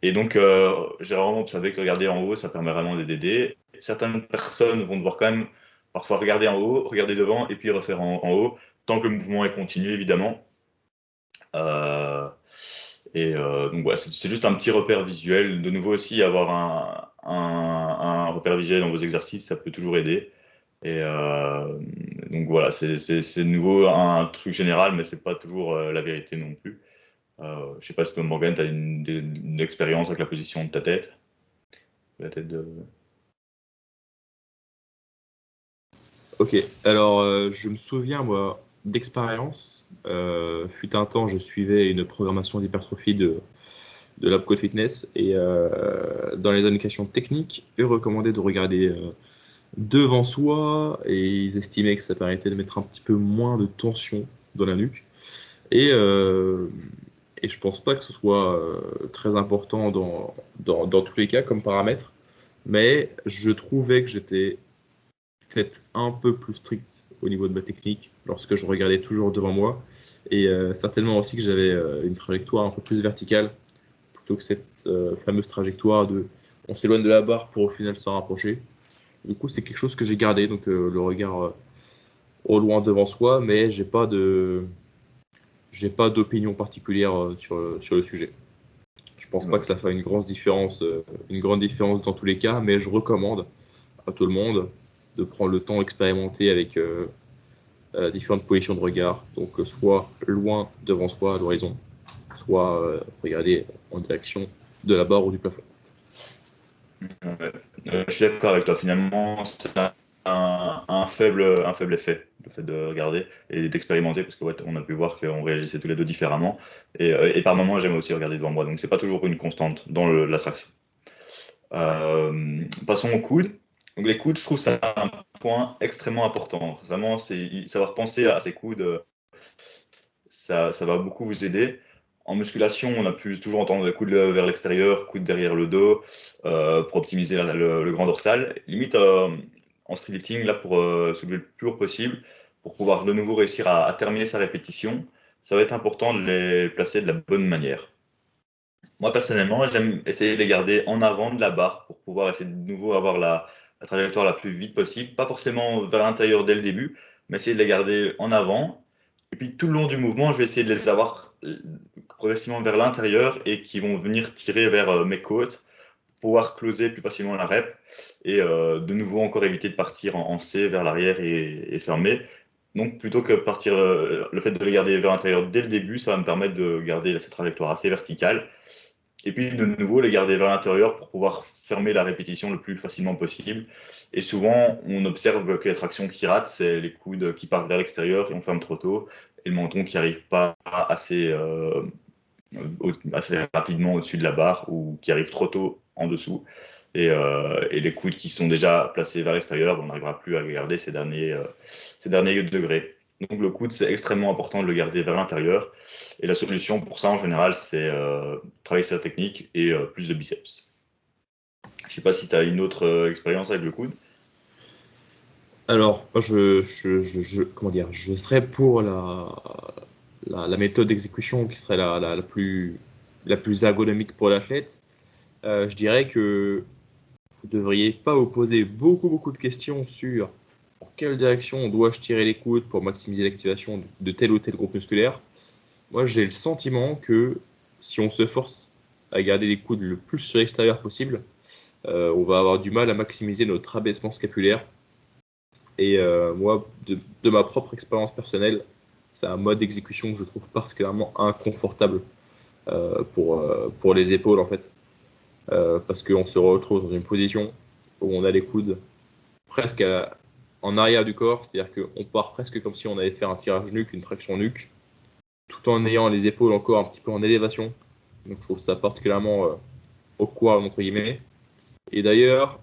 Et donc, j'ai vraiment observé que regarder en haut, ça permet vraiment d'aider. Certaines personnes vont devoir quand même parfois regarder en haut, regarder devant, et puis refaire en haut, tant que le mouvement est continu, évidemment. Donc ouais, c'est juste un petit repère visuel. De nouveau aussi, avoir un repère visuel dans vos exercices, ça peut toujours aider. Et donc voilà, c'est de nouveau un truc général, mais c'est pas toujours la vérité non plus. Je sais pas si toi, Morgan, tu as une expérience avec la position de ta tête. La tête de...
Ok, alors je me souviens, moi, d'expérience. Fut un temps, je suivais une programmation d'hypertrophie de l'Apco Fitness et dans les indications techniques, eux recommandaient de regarder devant soi et ils estimaient que ça permettait de mettre un petit peu moins de tension dans la nuque. Et, euh, et je pense pas que ce soit très important dans tous les cas comme paramètre, mais je trouvais que j'étais peut-être un peu plus strict au niveau de ma technique lorsque je regardais toujours devant moi et certainement aussi que j'avais une trajectoire un peu plus verticale plutôt que cette fameuse trajectoire de on s'éloigne de la barre pour au final s'en rapprocher. Du coup, c'est quelque chose que j'ai gardé, donc le regard au loin devant soi, mais j'ai pas d'opinion particulière sur le sujet. Je pense pas
Ouais.
que ça fasse une grande différence dans tous les cas, mais je recommande à tout le monde de prendre le temps expérimenté avec différentes positions de regard. Donc, soit loin devant soi à l'horizon, soit regarder en direction de la barre ou du plafond.
Ouais. Je suis d'accord avec toi. Finalement, c'est un faible effet, le fait de regarder et d'expérimenter, parce que ouais, on a pu voir qu'on réagissait tous les deux différemment. Et par moments, j'aime aussi regarder devant moi. Donc, c'est pas toujours une constante dans l'attraction. Passons aux coudes. Donc, les coudes, je trouve ça un point extrêmement important. Vraiment, savoir penser à ses coudes, ça va beaucoup vous aider. En musculation, on a pu toujours entendre coude vers l'extérieur, coude derrière le dos, pour optimiser le grand dorsal. Limite, en street lifting, là, pour soulever le plus lourd possible, pour pouvoir de nouveau réussir à terminer sa répétition, ça va être important de les placer de la bonne manière. Moi, personnellement, j'aime essayer de les garder en avant de la barre pour pouvoir essayer de nouveau avoir la trajectoire la plus vite possible. Pas forcément vers l'intérieur dès le début, mais essayer de les garder en avant. Et puis tout le long du mouvement, je vais essayer de les avoir progressivement vers l'intérieur et qui vont venir tirer vers mes côtes, pouvoir closer plus facilement la rep et de nouveau encore éviter de partir en C vers l'arrière et fermer. Donc plutôt que partir, le fait de les garder vers l'intérieur dès le début, ça va me permettre de garder cette trajectoire assez verticale et puis de nouveau les garder vers l'intérieur pour pouvoir fermer la répétition le plus facilement possible. Et souvent, on observe que les tractions qui ratent, c'est les coudes qui partent vers l'extérieur et on ferme trop tôt, et le menton qui n'arrive pas assez rapidement au-dessus de la barre ou qui arrive trop tôt en dessous. Et les coudes qui sont déjà placés vers l'extérieur, on n'arrivera plus à garder ces derniers degrés. Donc le coude, c'est extrêmement important de le garder vers l'intérieur. Et la solution pour ça, en général, c'est travailler sa technique et plus de biceps. Je ne sais pas si tu as une autre expérience avec le coude.
Alors, moi, comment dire, je serais pour la méthode d'exécution qui serait la plus la plus ergonomique pour l'athlète, je dirais que vous ne devriez pas vous poser beaucoup de questions sur en quelle direction dois-je tirer les coudes pour maximiser l'activation de tel ou tel groupe musculaire. Moi, j'ai le sentiment que si on se force à garder les coudes le plus sur l'extérieur possible, on va avoir du mal à maximiser notre abaissement scapulaire. Et moi, de ma propre expérience personnelle, c'est un mode d'exécution que je trouve particulièrement inconfortable pour les épaules, en fait. Parce qu'on se retrouve dans une position où on a les coudes presque en arrière du corps, c'est-à-dire qu'on part presque comme si on avait fait un tirage nuque, une traction nuque, tout en ayant les épaules encore un petit peu en élévation. Donc je trouve ça particulièrement awkward, entre guillemets. Et d'ailleurs,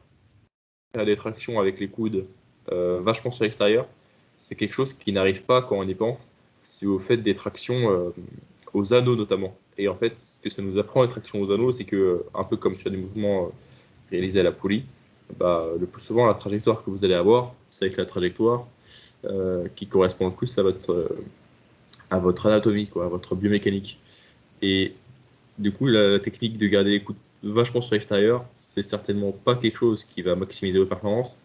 faire des tractions avec les coudes vachement sur l'extérieur, c'est quelque chose qui n'arrive pas quand on y pense, si vous faites des tractions aux anneaux notamment. Et en fait, ce que ça nous apprend les tractions aux anneaux, c'est que, un peu comme sur des mouvements réalisés à la poulie, le plus souvent, la trajectoire que vous allez avoir, c'est avec la trajectoire qui correspond le plus à votre anatomie, quoi, à votre biomécanique. Et du coup, la technique de garder les coudes vachement sur l'extérieur, c'est certainement pas quelque chose qui va maximiser vos performances.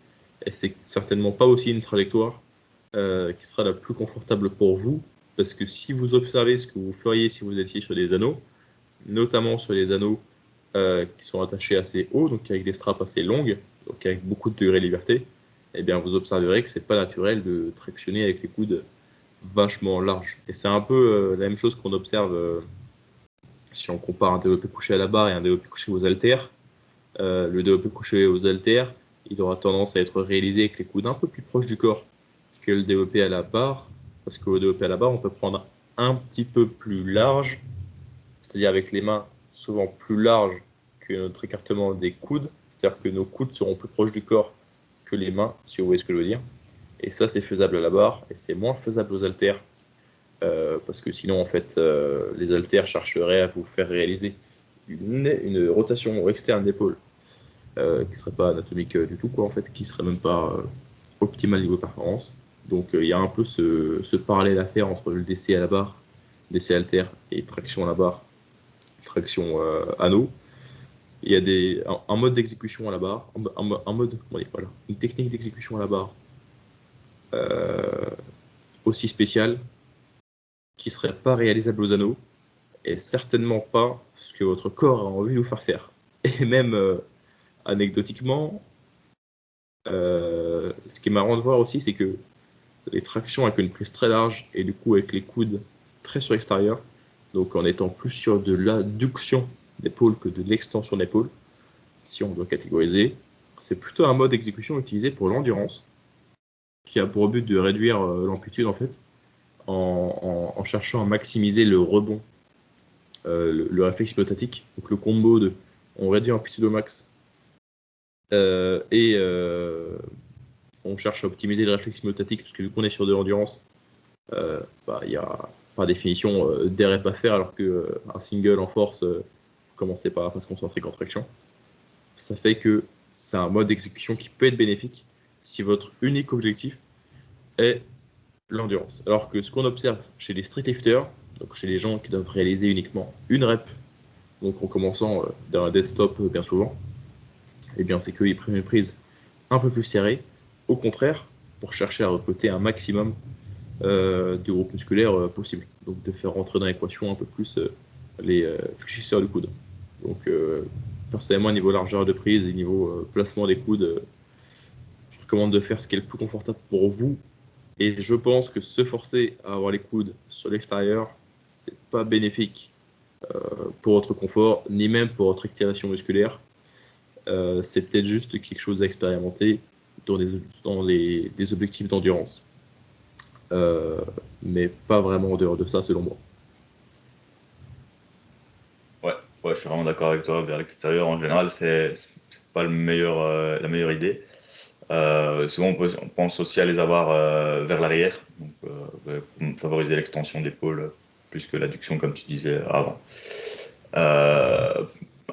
Et c'est certainement pas aussi une trajectoire qui sera la plus confortable pour vous. Parce que si vous observez ce que vous feriez si vous étiez sur des anneaux, notamment sur les anneaux qui sont attachés assez haut, donc avec des straps assez longues, donc avec beaucoup de degrés de liberté, eh bien vous observerez que c'est pas naturel de tractionner avec les coudes vachement larges. Et c'est un peu la même chose qu'on observe si on compare un développé couché à la barre et un développé couché aux haltères. Le développé couché aux haltères, il aura tendance à être réalisé avec les coudes un peu plus proches du corps que le développé à la barre, parce qu'au développé à la barre, on peut prendre un petit peu plus large, c'est-à-dire avec les mains souvent plus larges que notre écartement des coudes, c'est-à-dire que nos coudes seront plus proches du corps que les mains, si vous voyez ce que je veux dire. Et ça, c'est faisable à la barre, et c'est moins faisable aux haltères, parce que sinon, en fait, les haltères chercheraient à vous faire réaliser une rotation externe d'épaule qui ne serait pas anatomique du tout, quoi, en fait, qui ne serait même pas optimale niveau performance. Donc, il y a un peu ce parallèle à faire entre le DC à la barre, DC haltère et traction à la barre, traction anneau. Il y a un mode d'exécution à la barre, une technique d'exécution à la barre aussi spéciale qui ne serait pas réalisable aux anneaux et certainement pas ce que votre corps a envie de vous faire faire. Et même anecdotiquement, ce qui est marrant de voir aussi, c'est que les tractions avec une prise très large et du coup avec les coudes très sur l'extérieur, donc en étant plus sur de l'adduction d'épaule que de l'extension d'épaule, si on doit catégoriser, c'est plutôt un mode d'exécution utilisé pour l'endurance, qui a pour but de réduire l'amplitude en fait, en cherchant à maximiser le rebond, le réflexe myotatique, donc le combo de on réduit l'amplitude au max et on cherche à optimiser le réflexe myotatique, parce que vu qu'on est sur de l'endurance, il y a par définition des reps à faire, alors qu'un single en force, commencez par la phase concentrique en traction. Ça fait que c'est un mode d'exécution qui peut être bénéfique si votre unique objectif est l'endurance. Alors que ce qu'on observe chez les streetlifters, donc chez les gens qui doivent réaliser uniquement une rep, donc en commençant dans un dead stop bien souvent, eh bien c'est qu'ils prennent une prise un peu plus serrée, au contraire, pour chercher à recruter un maximum de groupe musculaire possible. Donc de faire rentrer dans l'équation un peu plus les fléchisseurs du coude. Donc personnellement, niveau largeur de prise et niveau placement des coudes, je recommande de faire ce qui est le plus confortable pour vous. Et je pense que se forcer à avoir les coudes sur l'extérieur, c'est pas bénéfique pour votre confort, ni même pour votre activation musculaire. C'est peut-être juste quelque chose à expérimenter dans des objectifs d'endurance. Mais pas vraiment en dehors de ça, selon moi.
Ouais, je suis vraiment d'accord avec toi. Vers l'extérieur, en général, c'est pas la meilleure idée. Souvent, on pense aussi à les avoir vers l'arrière, donc favoriser l'extension d'épaule plus que l'adduction, comme tu disais avant.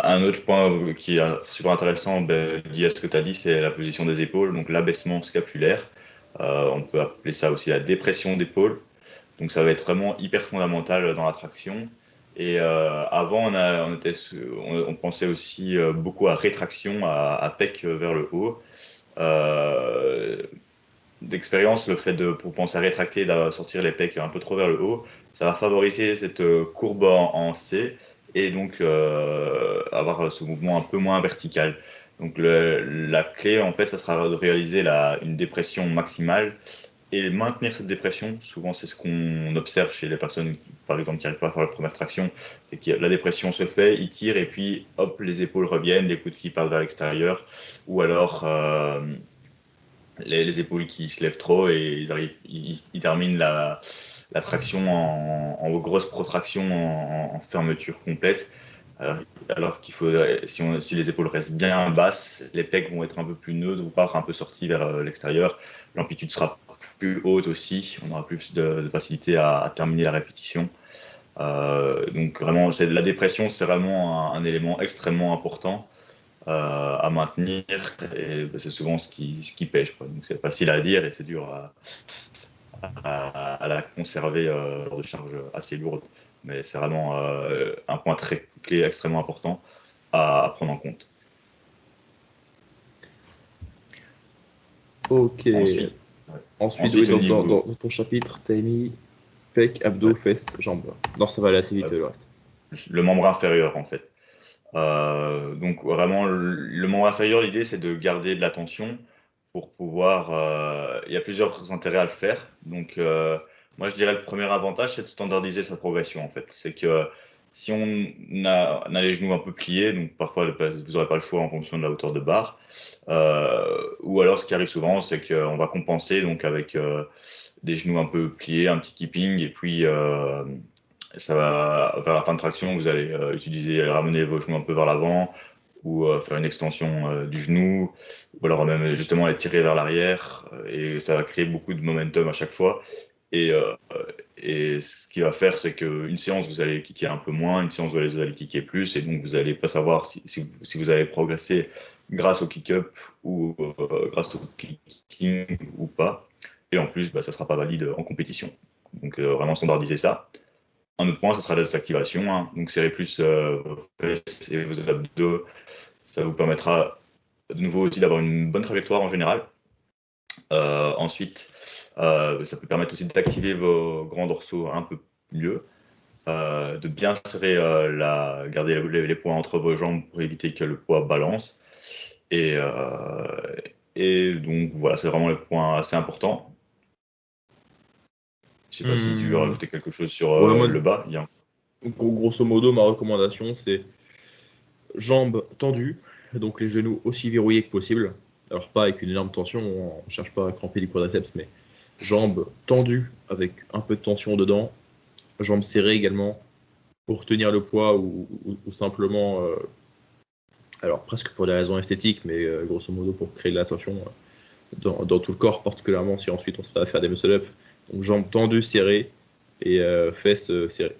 Un autre point qui est super intéressant, lié à ce que tu as dit, c'est la position des épaules, donc l'abaissement scapulaire. On peut appeler ça aussi la dépression d'épaule. Donc ça va être vraiment hyper fondamental dans la traction. Et avant, on pensait aussi beaucoup à rétraction, à pec vers le haut. Euh, D'expérience, le fait pour penser à rétracter et de sortir les pecs un peu trop vers le haut, ça va favoriser cette courbe en C et donc avoir ce mouvement un peu moins vertical. Donc la clé, en fait, ça sera de réaliser une dépression maximale et maintenir cette dépression. Souvent, c'est ce qu'on observe chez les personnes, par exemple, qui n'arrivent pas à faire la première traction, c'est que la dépression se fait, ils tirent et puis hop, les épaules reviennent, les coudes qui partent vers l'extérieur, ou alors les épaules qui se lèvent trop et ils terminent la traction en grosse protraction, en fermeture complète. Alors, alors qu'il faut, si les épaules restent bien basses, les pecs vont être un peu plus neutres, voire un peu sortis vers l'extérieur. L'amplitude sera plus haute aussi, on aura plus de facilité à terminer la répétition. Donc vraiment, la dépression, c'est vraiment un élément extrêmement important à maintenir et c'est souvent ce qui pêche, quoi. Donc c'est facile à dire et c'est dur à la conserver lors de charges assez lourdes. Mais c'est vraiment un point très clé extrêmement important à prendre en compte.
Ok.
Ensuite,
Ensuite, oui,
ensuite au
dans ton chapitre, t'as mis pec, abdos,
ouais,
fesses, jambes. Non, ça va aller assez vite le reste.
le membre inférieur en fait. Donc vraiment, le membre inférieur, l'idée c'est de garder de la tension pour pouvoir. Il y a plusieurs intérêts à le faire. Donc moi je dirais le premier avantage c'est de standardiser sa progression en fait. C'est que si on a les genoux un peu pliés, donc parfois vous n'aurez pas le choix en fonction de la hauteur de barre, ou alors ce qui arrive souvent c'est qu'on va compenser donc avec des genoux un peu pliés, un petit keeping, et puis ça va, vers la fin de traction, vous allez ramener vos genoux un peu vers l'avant ou faire une extension du genou, ou alors même justement les tirer vers l'arrière, et ça va créer beaucoup de momentum à chaque fois. Et, euh, et ce qui va faire, c'est qu'une séance, vous allez kicker un peu moins, une séance, vous allez kicker plus, et donc vous n'allez pas savoir si vous avez progressé grâce au kick-up ou grâce au kicking ou pas. Et en plus, bah, ça ne sera pas valide en compétition. Donc vraiment standardiser ça. Un autre point, ça sera les activations, hein. Donc, serrer plus vos fesses et vos abdos. Ça vous permettra de nouveau aussi d'avoir une bonne trajectoire en général. Ensuite, ça peut permettre aussi d'activer vos grands dorsaux un peu mieux, de bien serrer garder les poings entre vos jambes pour éviter que le poids balance. Et, donc, voilà, c'est vraiment le point assez important. Je ne sais pas si tu veux
Hmm.
rajouter quelque chose sur
Ouais, moi,
le bas. Bien.
grosso modo, ma recommandation, c'est jambes tendues, donc les genoux aussi verrouillés que possible. Alors, pas avec une énorme tension, on ne cherche pas à cramper les quadriceps, mais jambes tendues avec un peu de tension dedans, jambes serrées également pour tenir le poids ou simplement, alors presque pour des raisons esthétiques, mais grosso modo pour créer de la tension dans tout le corps, particulièrement si ensuite on se va faire des muscle-up. Donc jambes tendues, serrées et fesses serrées.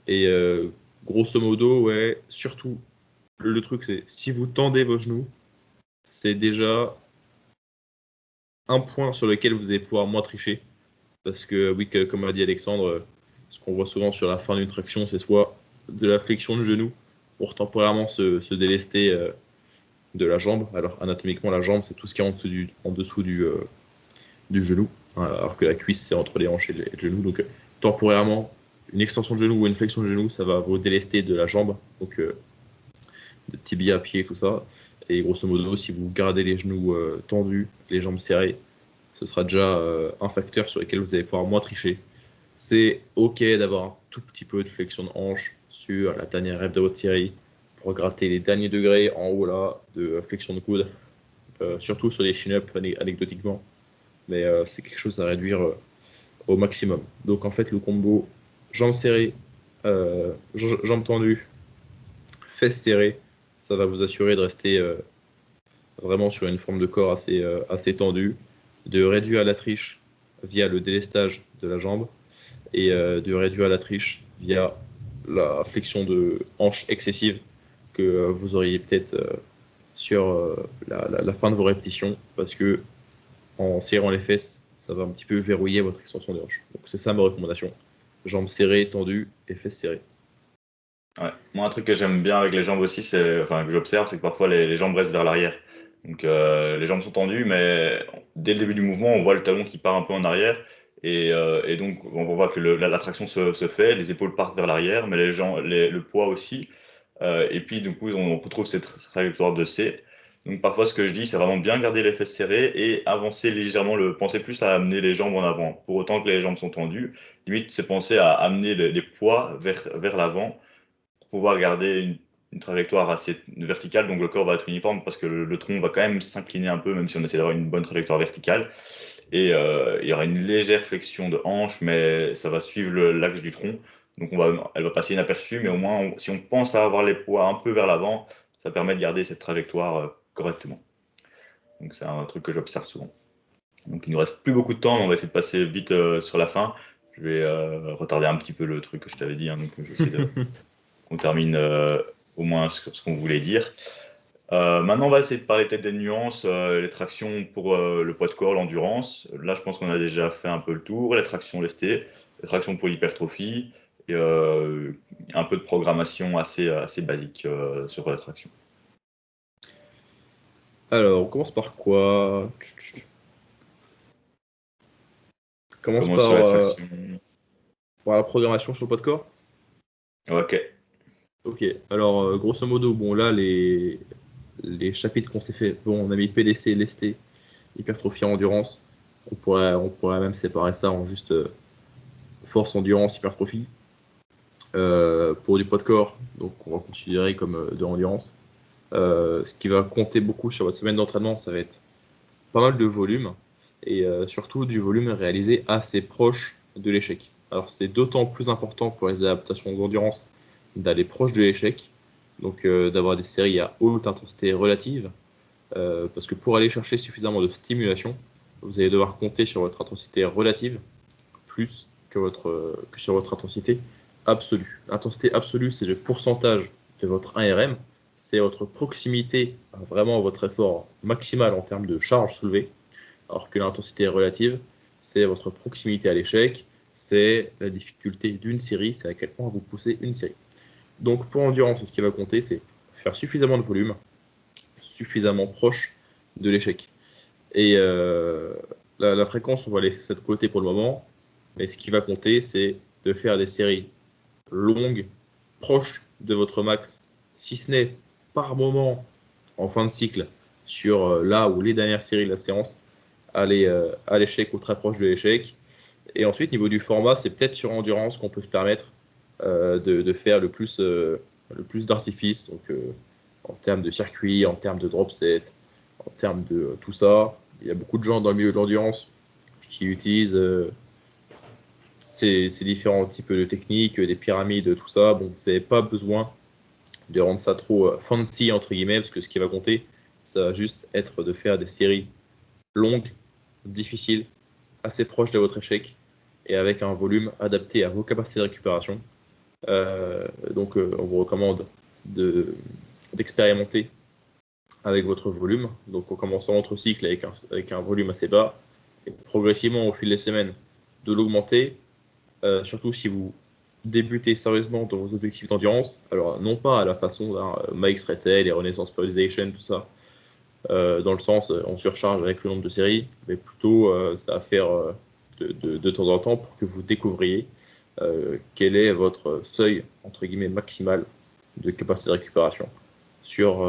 Et grosso modo, ouais, surtout, le truc c'est si vous tendez vos genoux, c'est déjà un point sur lequel vous allez pouvoir moins tricher. Parce que, oui, comme a dit Alexandre, ce qu'on voit souvent sur la fin d'une traction, c'est soit de la flexion de genou pour temporairement se délester de la jambe. Alors, anatomiquement, la jambe, c'est tout ce qui est en dessous du genou, hein, alors que la cuisse, c'est entre les hanches et le genou. Donc, temporairement, une extension de genou ou une flexion de genou, ça va vous délester de la jambe, donc de tibia, pied, tout ça. Et grosso modo, si vous gardez les genoux tendus, les jambes serrées, ce sera déjà un facteur sur lequel vous allez pouvoir moins tricher. C'est ok d'avoir un tout petit peu de flexion de hanche sur la dernière rep de votre série pour gratter les derniers degrés en haut là de flexion de coude, surtout sur les chin-up anecdotiquement, mais c'est quelque chose à réduire au maximum. Donc en fait le combo jambes serrées, jambes tendues, fesses serrées, ça va vous assurer de rester vraiment sur une forme de corps assez tendue, de réduire la triche via le délestage de la jambe et de réduire la triche via la flexion de hanche excessive que vous auriez peut-être sur la fin de vos répétitions parce que en serrant les fesses, ça va un petit peu verrouiller votre extension de hanche. Donc c'est ça ma recommandation. Jambes serrées, tendues et fesses serrées.
Ouais. Moi, un truc que j'aime bien avec les jambes aussi, enfin, que j'observe, c'est que parfois les jambes restent vers l'arrière. Donc, les jambes sont tendues, mais dès le début du mouvement, on voit le talon qui part un peu en arrière. Et donc, on voit que la traction se fait, les épaules partent vers l'arrière, mais le poids aussi. Et puis, du coup, on retrouve cette trajectoire de C. Donc, parfois, ce que je dis, c'est vraiment bien garder les fesses serrées et avancer légèrement, penser plus à amener les jambes en avant. Pour autant que les jambes sont tendues, limite, c'est penser à amener les poids vers l'avant pour pouvoir garder une trajectoire assez verticale. Donc, le corps va être uniforme parce que le tronc va quand même s'incliner un peu, même si on essaie d'avoir une bonne trajectoire verticale. Et il y aura une légère flexion de hanche, mais ça va suivre l'axe du tronc. Donc elle va passer inaperçue, mais au moins, si on pense à avoir les poids un peu vers l'avant, ça permet de garder cette trajectoire correctement. Donc c'est un truc que j'observe souvent. Donc il nous reste plus beaucoup de temps, on va essayer de passer vite sur la fin. Je vais retarder un petit peu le truc que je t'avais dit, hein, donc j'essaie qu'on termine au moins ce qu'on voulait dire. Maintenant, on va essayer de parler peut-être des nuances, les tractions pour le poids de corps, l'endurance. Là, je pense qu'on a déjà fait un peu le tour. Les tractions lestées, les tractions pour l'hypertrophie, et un peu de programmation assez basique sur la traction.
Alors, on commence par quoi? On commence
Commence sur les
par,
tractions.
par la programmation sur le poids de corps.
Ok.
Ok, alors grosso modo, bon là, les chapitres qu'on s'est fait, bon, on a mis PDC, lesté, hypertrophie, endurance. On pourrait même séparer ça en juste force, endurance, hypertrophie. Pour du poids de corps, donc on va considérer comme de l'endurance. Ce qui va compter beaucoup sur votre semaine d'entraînement, ça va être pas mal de volume et surtout du volume réalisé assez proche de l'échec. Alors c'est d'autant plus important pour les adaptations d'endurance d'aller proche de l'échec, donc d'avoir des séries à haute intensité relative, parce que pour aller chercher suffisamment de stimulation, vous allez devoir compter sur votre intensité relative plus que sur votre intensité absolue. L'intensité absolue, c'est le pourcentage de votre 1RM, c'est votre proximité à vraiment votre effort maximal en termes de charge soulevée, alors que l'intensité relative, c'est votre proximité à l'échec, c'est la difficulté d'une série, c'est à quel point vous poussez une série. Donc pour endurance, ce qui va compter, c'est faire suffisamment de volume, suffisamment proche de l'échec. Et la fréquence, on va laisser ça de côté pour le moment. Mais ce qui va compter, c'est de faire des séries longues, proches de votre max, si ce n'est par moment en fin de cycle, sur là où les dernières séries de la séance, aller à l'échec ou très proche de l'échec. Et ensuite, niveau du format, c'est peut-être sur endurance qu'on peut se permettre de faire le plus d'artifices, donc en termes de circuit, en termes de drop set, en termes de tout ça. Il y a beaucoup de gens dans le milieu de l'endurance qui utilisent ces différents types de techniques, des pyramides, tout ça. Bon, vous n'avez pas besoin de rendre ça trop fancy, entre guillemets, parce que ce qui va compter, ça va juste être de faire des séries longues, difficiles, assez proches de votre échec, et avec un volume adapté à vos capacités de récupération. Donc, on vous recommande d'expérimenter avec votre volume, donc en commençant votre cycle avec un volume assez bas, et progressivement au fil des semaines de l'augmenter, surtout si vous débutez sérieusement dans vos objectifs d'endurance, alors non pas à la façon d'un Mike Retail et Renaissance Periodization, tout ça, dans le sens on surcharge avec le nombre de séries, mais plutôt ça va faire de temps en temps pour que vous découvriez quel est votre seuil, entre guillemets, maximal de capacité de récupération sur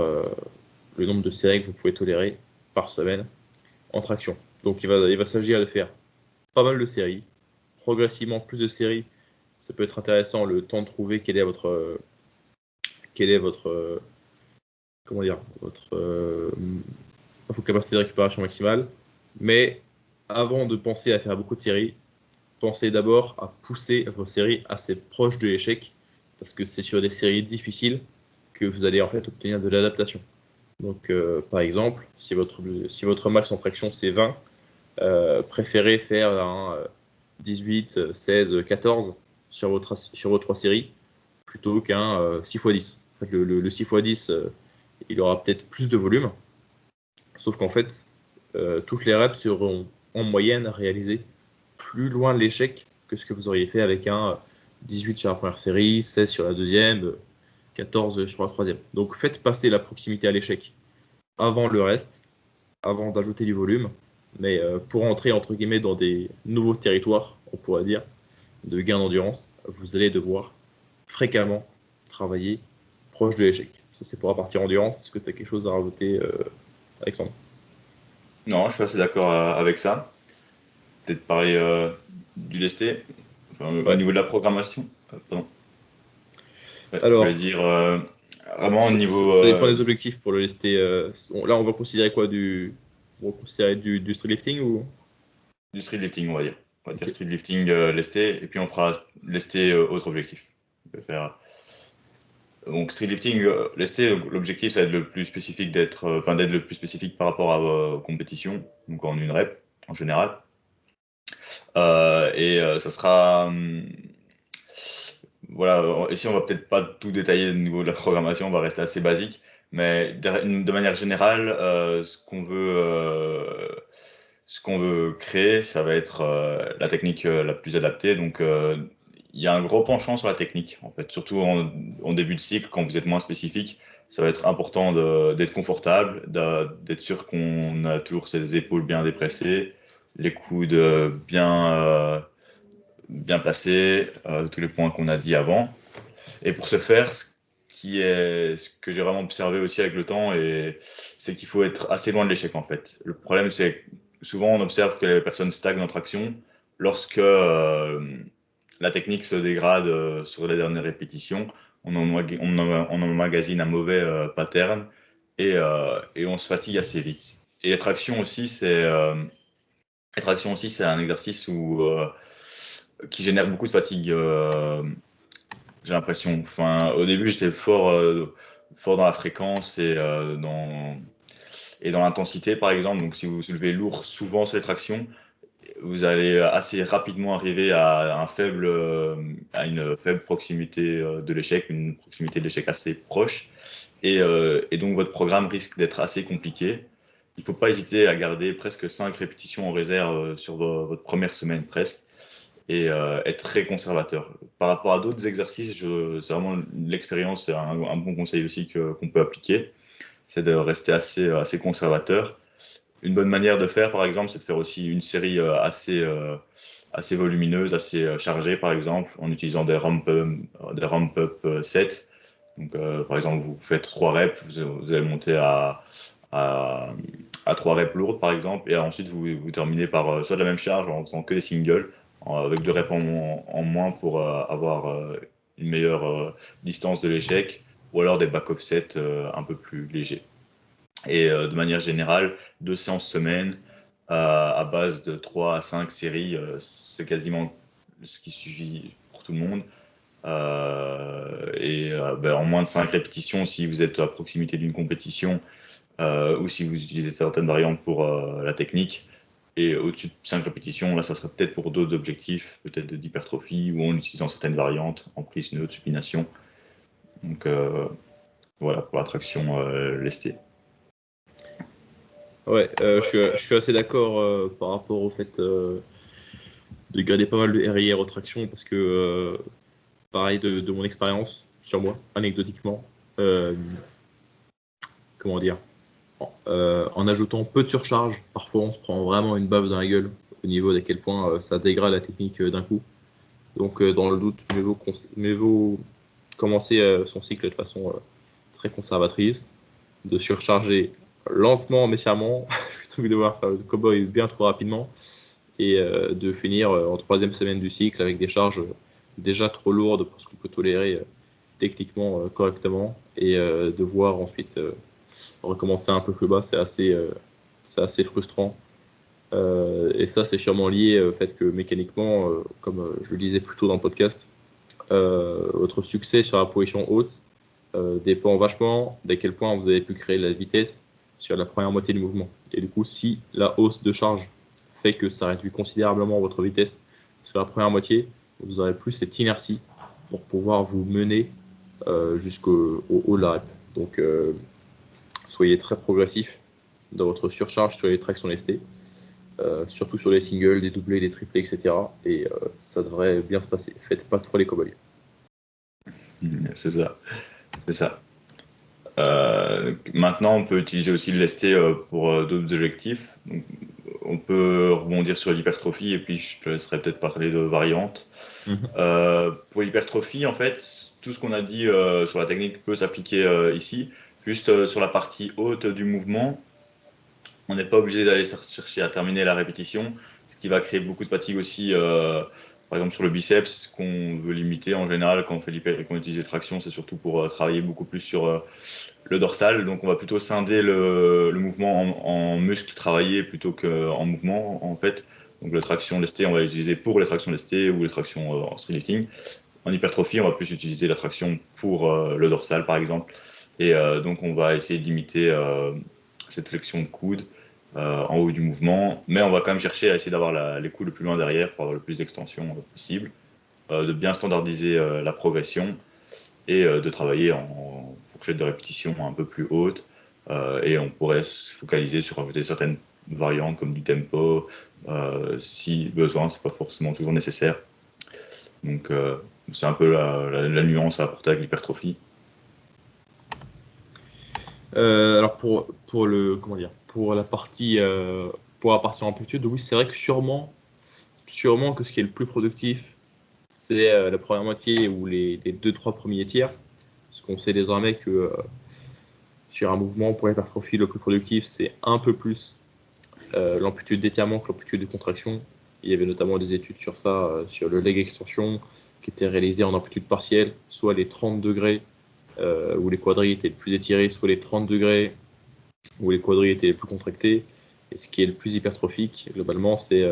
le nombre de séries que vous pouvez tolérer par semaine en traction. Donc il va s'agir de faire pas mal de séries, progressivement plus de séries. Ça peut être intéressant le temps de trouver quelle est votre comment dire votre capacité de récupération maximale. Mais avant de penser à faire beaucoup de séries, pensez d'abord à pousser vos séries assez proches de l'échec, parce que c'est sur des séries difficiles que vous allez en fait obtenir de l'adaptation. Donc, par exemple, si votre max en traction c'est 20, préférez faire un 18, 16, 14 sur vos 3 séries plutôt qu'un 6x10. En fait, le 6x10, il aura peut-être plus de volume, sauf qu'en fait, toutes les reps seront en moyenne réalisées plus loin de l'échec que ce que vous auriez fait avec un 18 sur la première série, 16 sur la deuxième. 14 sur la troisième. Donc faites passer la proximité à l'échec avant le reste, avant d'ajouter du volume. Mais pour entrer entre guillemets dans des nouveaux territoires, on pourrait dire, de gain d'endurance, vous allez devoir fréquemment travailler proche de l'échec. Ça c'est pour la partie endurance. Est-ce que tu as quelque chose à rajouter, Alexandre?
Non, je suis assez d'accord avec ça. Peut-être parler du lesté, au
Ouais.
niveau de la programmation. Pardon. Ouais, je
Alors,
voulais dire vraiment au niveau
ça dépend des objectifs pour le lester. Là, on va considérer quoi on va considérer du street lifting ou?
du street lifting, on va dire. On va dire
Ok.
street lifting lesté, et puis on fera lesté autre objectif. On peut faire donc street lifting lesté, l'objectif c'est d'être le plus spécifique d'être le plus spécifique par rapport à vos compétitions, donc en une rep en général. Ça sera voilà, ici on va peut-être pas tout détailler au niveau de la programmation, on va rester assez basique, mais de manière générale, ce qu'on veut créer, ça va être la technique la plus adaptée. Donc il y a un gros penchant sur la technique, en fait, surtout en début de cycle, quand vous êtes moins spécifique. Ça va être important d'être confortable, d'être sûr qu'on a toujours ses épaules bien dépressées, les coudes bien placés, tous les points qu'on a dit avant. Et pour ce faire, ce que j'ai vraiment observé aussi avec le temps, c'est qu'il faut être assez loin de l'échec en fait. Le problème, c'est que souvent on observe que les personnes stagnent en traction lorsque la technique se dégrade sur les dernières répétitions. On emmagasine un mauvais pattern et on se fatigue assez vite. Et les tractions aussi, c'est un exercice qui génère beaucoup de fatigue. J'ai l'impression. Enfin, au début, j'étais fort dans la fréquence et dans l'intensité, par exemple. Donc, si vous soulevez lourd souvent sur les tractions, vous allez assez rapidement arriver à une faible proximité de l'échec, une proximité de l'échec assez proche. Et donc, votre programme risque d'être assez compliqué. Il ne faut pas hésiter à garder presque 5 répétitions en réserve sur votre première semaine presque et être très conservateur. Par rapport à d'autres exercices, c'est vraiment l'expérience, c'est un bon conseil aussi qu'on peut appliquer, c'est de rester assez conservateur. Une bonne manière de faire, par exemple, c'est de faire aussi une série assez volumineuse, assez chargée, par exemple, en utilisant des ramp-up sets. Donc, par exemple, vous faites 3 reps, vous allez monter à, à 3 reps lourdes, par exemple, et ensuite vous terminez par soit de la même charge en faisant que des singles, avec 2 reps en moins pour avoir une meilleure distance de l'échec, ou alors des back-up sets un peu plus légers. Et de manière générale, 2 séances semaine à base de 3 à 5 séries, c'est quasiment ce qui suffit pour tout le monde. En moins de 5 répétitions, si vous êtes à proximité d'une compétition ou si vous utilisez certaines variantes pour la technique. Et au-dessus de 5 répétitions, là, ça serait peut-être pour d'autres objectifs, peut-être d'hypertrophie ou en utilisant certaines variantes, en prise neutre, supination. Donc voilà pour la traction lestée.
Ouais, je suis assez d'accord par rapport au fait de garder pas mal de RIR aux tractions parce que, pareil, de mon expérience sur moi, anecdotiquement, comment dire, en ajoutant peu de surcharge, parfois on se prend vraiment une baffe dans la gueule au niveau d'à quel point ça dégrade la technique d'un coup. Donc, dans le doute, mieux vaut commencer son cycle de façon très conservatrice, de surcharger lentement mais sciemment, plutôt que de devoir faire le cowboy bien trop rapidement, et de finir en troisième semaine du cycle avec des charges déjà trop lourdes pour ce qu'on peut tolérer techniquement correctement, et de voir ensuite recommencer un peu plus bas, c'est assez frustrant. Et ça, c'est sûrement lié au fait que mécaniquement, comme je le disais plus tôt dans le podcast, votre succès sur la position haute dépend vachement d'à quel point vous avez pu créer la vitesse sur la première moitié du mouvement. Et du coup, si la hausse de charge fait que ça réduit considérablement votre vitesse sur la première moitié, vous aurez plus cette inertie pour pouvoir vous mener jusqu'au haut de la rep. Donc, soyez très progressif dans votre surcharge sur les tractions lestées, surtout sur les singles, les doublés, les triplés, etc. Et ça devrait bien se passer. Faites pas trop les cowboys.
C'est ça. C'est ça. Maintenant, on peut utiliser aussi le lesté pour d'autres objectifs. Donc, on peut rebondir sur l'hypertrophie et puis je te laisserai peut-être parler de variantes. Pour l'hypertrophie, en fait, tout ce qu'on a dit sur la technique peut s'appliquer ici. Juste sur la partie haute du mouvement, on n'est pas obligé d'aller chercher à terminer la répétition, ce qui va créer beaucoup de fatigue aussi. Par exemple, sur le biceps, qu'on veut limiter en général quand on utilise les tractions, c'est surtout pour travailler beaucoup plus sur le dorsal. Donc, on va plutôt scinder le mouvement en muscles travaillés plutôt qu'en mouvement, en fait. Donc, la traction lestée, on va l'utiliser pour les tractions lestées ou les tractions en streetlifting. En hypertrophie, on va plus utiliser la traction pour le dorsal, par exemple. Et donc, on va essayer d'imiter cette flexion de coude en haut du mouvement, mais on va quand même chercher à essayer d'avoir les coudes le plus loin derrière pour avoir le plus d'extension possible, de bien standardiser la progression et de travailler en fourchette de répétition un peu plus haute. Et on pourrait se focaliser sur rajouter certaines variantes comme du tempo, si besoin, c'est pas forcément toujours nécessaire. Donc c'est un peu la nuance à apporter avec l'hypertrophie.
Alors pour la partie amplitude, oui, c'est vrai que sûrement que ce qui est le plus productif, c'est la première moitié ou les 2-3 premiers tiers. Parce qu'on sait désormais que sur un mouvement pour l'hypertrophie, le plus productif, c'est un peu plus l'amplitude d'étirement que l'amplitude de contraction. Il y avait notamment des études sur ça, sur le leg extension, qui étaient réalisées en amplitude partielle, soit les 30 degrés où les quadrilles étaient les plus étirés, soit les 30 degrés où les quadrilles étaient les plus contractés. Et ce qui est le plus hypertrophique, globalement, c'est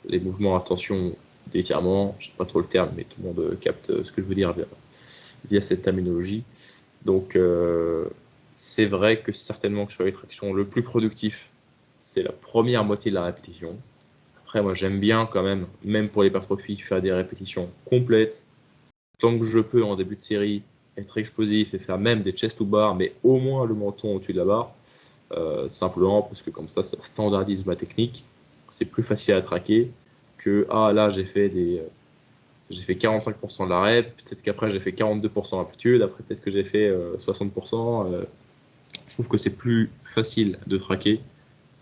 les mouvements à tension d'étirement. Je ne sais pas trop le terme, mais tout le monde capte ce que je veux dire via cette terminologie. Donc, c'est vrai que certainement que sur les tractions, le plus productif, c'est la première moitié de la répétition. Après, moi, j'aime bien quand même pour l'hypertrophie, faire des répétitions complètes. Tant que je peux, en début de série, être explosif et faire même des chest to bar, mais au moins le menton au-dessus de la barre. Simplement parce que comme ça standardise ma technique. C'est plus facile à traquer que là, j'ai fait 45% de la rep, peut-être qu'après j'ai fait 42% d'amplitude, après peut-être que j'ai fait 60%. Je trouve que c'est plus facile de traquer,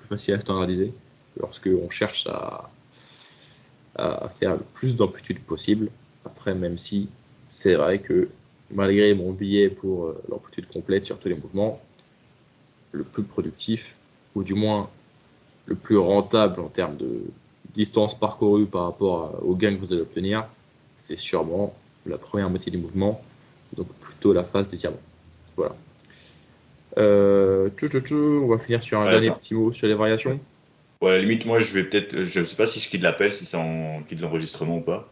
plus facile à standardiser, lorsque on cherche à faire le plus d'amplitude possible. Après, même si c'est vrai que malgré mon billet pour l'amplitude complète sur tous les mouvements, le plus productif, ou du moins le plus rentable en termes de distance parcourue par rapport au gain que vous allez obtenir, c'est sûrement la première moitié du mouvement, donc plutôt la phase d'étirement. Voilà. On va finir sur un dernier petit mot sur les variations.
Ouais, à la limite, moi, je vais peut-être, je sais pas si je quitte l'appel, si c'est en quitte l'enregistrement ou pas.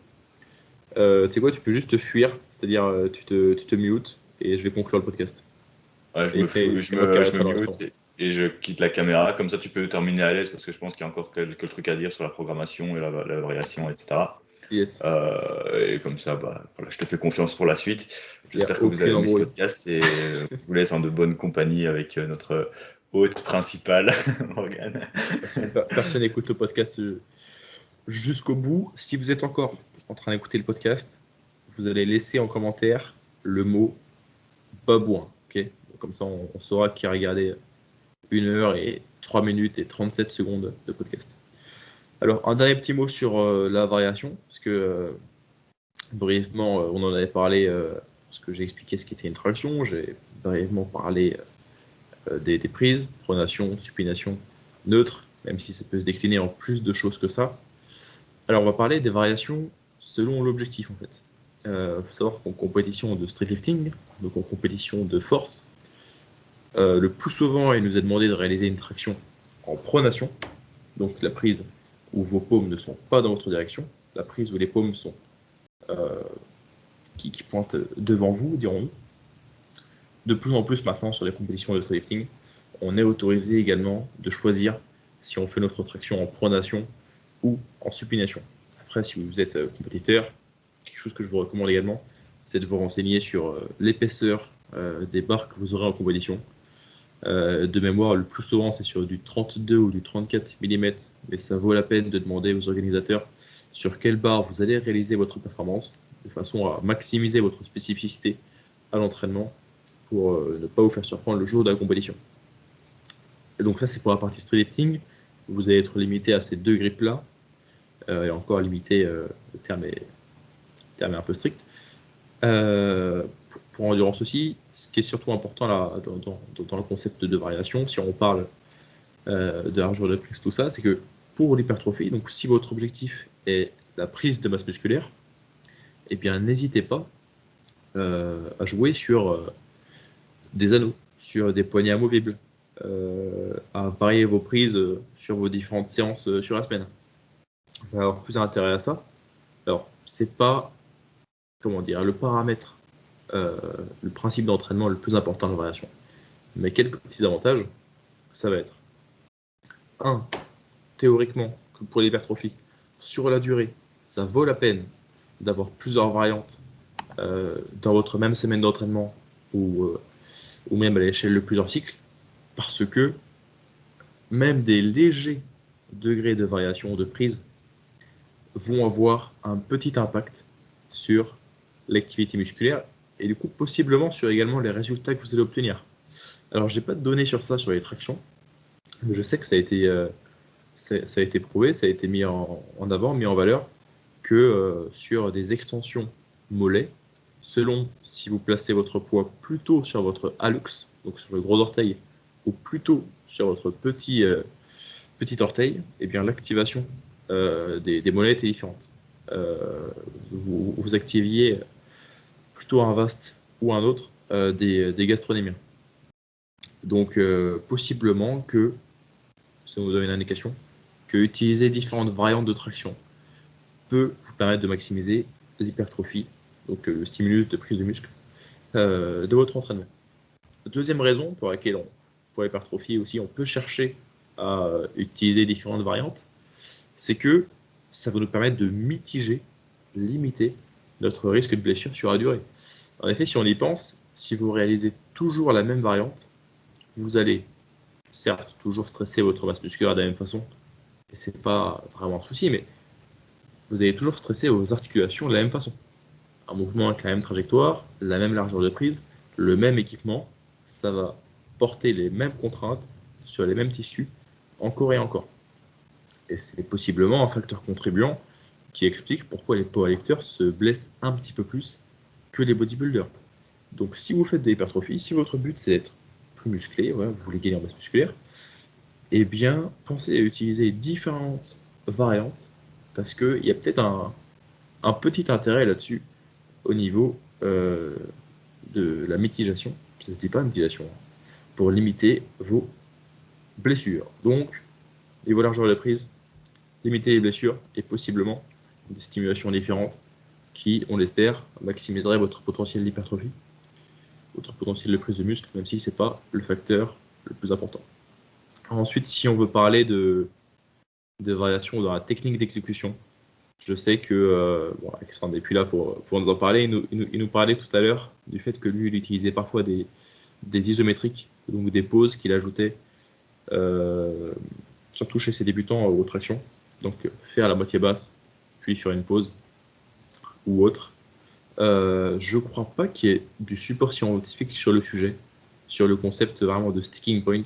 Tu sais quoi, tu peux juste te fuir, c'est-à-dire tu te mutes et je vais conclure le podcast.
Ouais, je me mute et je quitte la caméra. Comme ça, tu peux terminer à l'aise parce que je pense qu'il y a encore quelques trucs à dire sur la programmation et la variation, etc.
Yes.
Et comme ça, voilà, je te fais confiance pour la suite. J'espère que vous
aucune
avez aimé ce
embrouille.
podcast et je vous laisse en de bonne compagnie avec notre hôte principale, Morgane.
Personne n'écoute le podcast jusqu'au bout. Si vous êtes encore en train d'écouter le podcast, vous allez laisser en commentaire le mot babouin. Okay, comme ça, on saura qui a regardé 1 heure et 3 minutes et 37 secondes de podcast. Alors, un dernier petit mot sur la variation, parce que brièvement, on en avait parlé, parce que j'ai expliqué ce qu'était une traction, j'ai brièvement parlé des prises, pronation, supination, neutre, même si ça peut se décliner en plus de choses que ça. Alors, on va parler des variations selon l'objectif, en fait. Il faut savoir qu'en compétition de streetlifting, donc en compétition de force, le plus souvent, il nous est demandé de réaliser une traction en pronation, donc la prise où vos paumes ne sont pas dans votre direction, la prise où les paumes sont qui pointent devant vous, dirons-nous. De plus en plus maintenant sur les compétitions de streetlifting, on est autorisé également de choisir si on fait notre traction en pronation ou en supination. Après, si vous êtes compétiteur, quelque chose que je vous recommande également, c'est de vous renseigner sur l'épaisseur des barres que vous aurez en compétition. De mémoire, le plus souvent, c'est sur du 32 ou du 34 mm, mais ça vaut la peine de demander aux organisateurs sur quelle barre vous allez réaliser votre performance, de façon à maximiser votre spécificité à l'entraînement pour ne pas vous faire surprendre le jour de la compétition. Et donc ça, c'est pour la partie street lifting. Vous allez être limité à ces 2 grips-là, et encore limité, le terme est un peu strict. Pour endurance aussi, ce qui est surtout important là, dans le concept de variation, si on parle de largeur de prise, tout ça, c'est que pour l'hypertrophie, donc si votre objectif est la prise de masse musculaire, eh bien n'hésitez pas à jouer sur des anneaux, sur des poignées amovibles, à varier vos prises sur vos différentes séances sur la semaine. Vous allez avoir plus intérêt à ça. Alors, c'est pas, comment dire, le paramètre, le principe d'entraînement le plus important de la variation. Mais quelques petits avantages, ça va être 1. Théoriquement, pour l'hypertrophie, sur la durée, ça vaut la peine d'avoir plusieurs variantes dans votre même semaine d'entraînement ou même à l'échelle de plusieurs cycles, parce que même des légers degrés de variation de prise vont avoir un petit impact sur l'activité musculaire et du coup possiblement sur également les résultats que vous allez obtenir. Alors j'ai pas de données sur ça, sur les tractions, mais je sais que ça a été prouvé, ça a été mis en avant, mis en valeur, que sur des extensions mollets, selon si vous placez votre poids plutôt sur votre hallux, donc sur le gros orteil, ou plutôt sur votre petit orteil, eh bien l'activation des mollets est différente. Vous activiez plutôt un vaste ou un autre des gastronémiens. Donc possiblement que, ça vous donne une indication, que utiliser différentes variantes de traction peut vous permettre de maximiser l'hypertrophie, donc le stimulus de prise de muscle de votre entraînement. Deuxième raison pour laquelle pour l'hypertrophie aussi on peut chercher à utiliser différentes variantes, c'est que ça va nous permettre de limiter notre risque de blessure sur la durée. En effet, si on y pense, si vous réalisez toujours la même variante, vous allez certes toujours stresser votre masse musculaire de la même façon, et c'est pas vraiment un souci, mais vous allez toujours stresser vos articulations de la même façon. Un mouvement avec la même trajectoire, la même largeur de prise, le même équipement, ça va porter les mêmes contraintes sur les mêmes tissus encore et encore. Et c'est possiblement un facteur contribuant qui explique pourquoi les powerlifters se blessent un petit peu plus que les bodybuilders. Donc si vous faites de l'hypertrophie, si votre but c'est d'être plus musclé, voilà, vous voulez gagner en masse musculaire, eh bien pensez à utiliser différentes variantes parce qu'il y a peut-être un petit intérêt là-dessus au niveau de la mitigation, ça ne se dit pas mitigation, pour limiter vos blessures. Donc, niveau largeur de prise, limiter les blessures et possiblement des stimulations différentes qui, on l'espère, maximiseraient votre potentiel d'hypertrophie, votre potentiel de prise de muscle, même si ce n'est pas le facteur le plus important. Ensuite, si on veut parler de variations dans la technique d'exécution, je sais que Alexandre n'est plus là pour nous en parler. Il nous parlait tout à l'heure du fait que lui, il utilisait parfois des isométriques, donc des pauses qu'il ajoutait, surtout chez ses débutants aux tractions. Donc faire la moitié basse, puis faire une pause ou autre. Je ne crois pas qu'il y ait du support scientifique sur le sujet, sur le concept vraiment de sticking point.